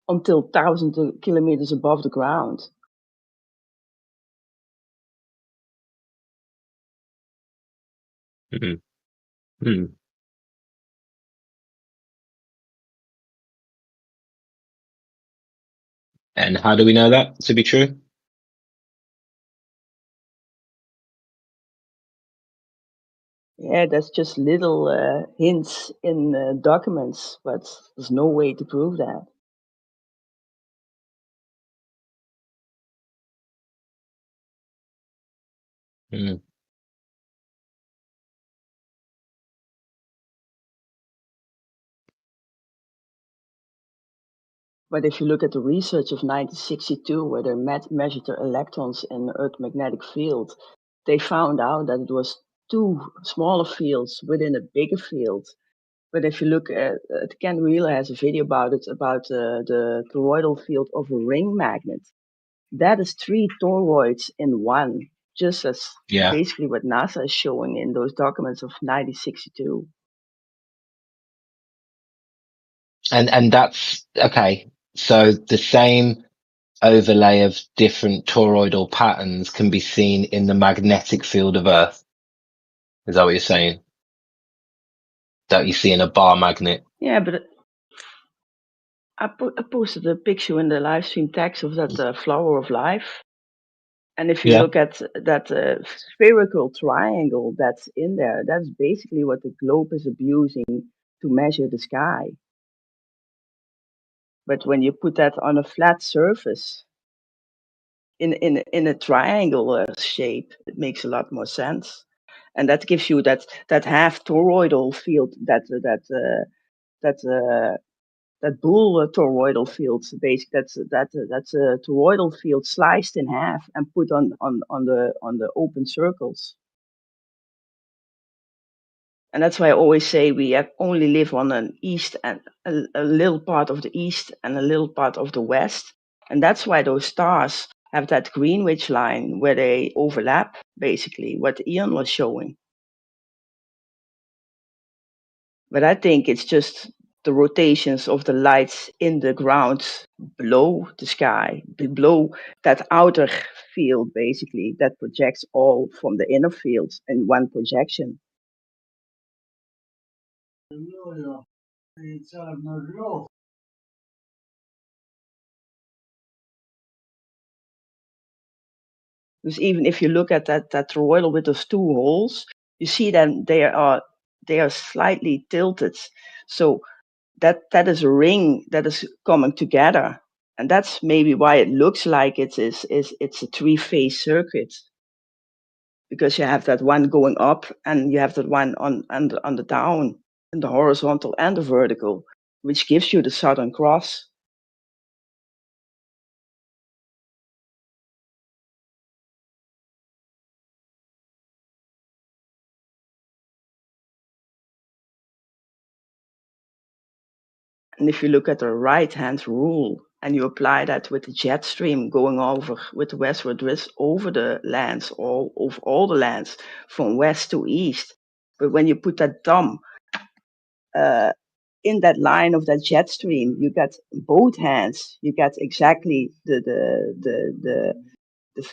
[SPEAKER 10] until 1,000 kilometers above the ground.
[SPEAKER 1] Mm-hmm. Hmm. And how do we know that to be true?
[SPEAKER 10] Yeah, that's just little hints in documents, but there's no way to prove that.
[SPEAKER 1] Mm.
[SPEAKER 10] But if you look at the research of 1962, where they measured the electrons in the Earth magnetic field, they found out that it was two smaller fields within a bigger field. But if you look at Ken Wheeler has a video about it, about the toroidal field of a ring magnet. That is 3 toroids in one, just as basically what NASA is showing in those documents of 1962.
[SPEAKER 1] And that's okay. So the same overlay of different toroidal patterns can be seen in the magnetic field of Earth. Is that what you're saying? That you see in a bar magnet?
[SPEAKER 10] Yeah, but I posted a picture in the live stream text of that flower of life. And if you look at that spherical triangle that's in there, that's basically what the globe is abusing to measure the sky. But when you put that on a flat surface, in a triangular shape, it makes a lot more sense, and that gives you that half toroidal field, that bull toroidal field. Basically, that's a toroidal field sliced in half and put on the open circles. And that's why I always say we only live on an east and a little part of the east and a little part of the west, and that's why those stars have that Greenwich line where they overlap, basically, what Ian was showing. But I think it's just the rotations of the lights in the ground below the sky, below that outer field, basically, that projects all from the inner field in one projection. Because even if you look at that toroidal with those 2 holes, you see them they are slightly tilted. So that is a ring that is coming together, and that's maybe why it looks like it's a 3-phase circuit. Because you have that one going up and you have that one on the down, and the horizontal and the vertical, which gives you the Southern Cross. And if you look at the right-hand rule and you apply that with the jet stream going over with the westward drift over the lands, over all the lands from west to east, but when you put that thumb in that line of that jet stream, you get both hands. You get exactly the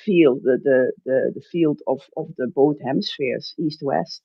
[SPEAKER 10] field, the field of the both hemispheres, east-west.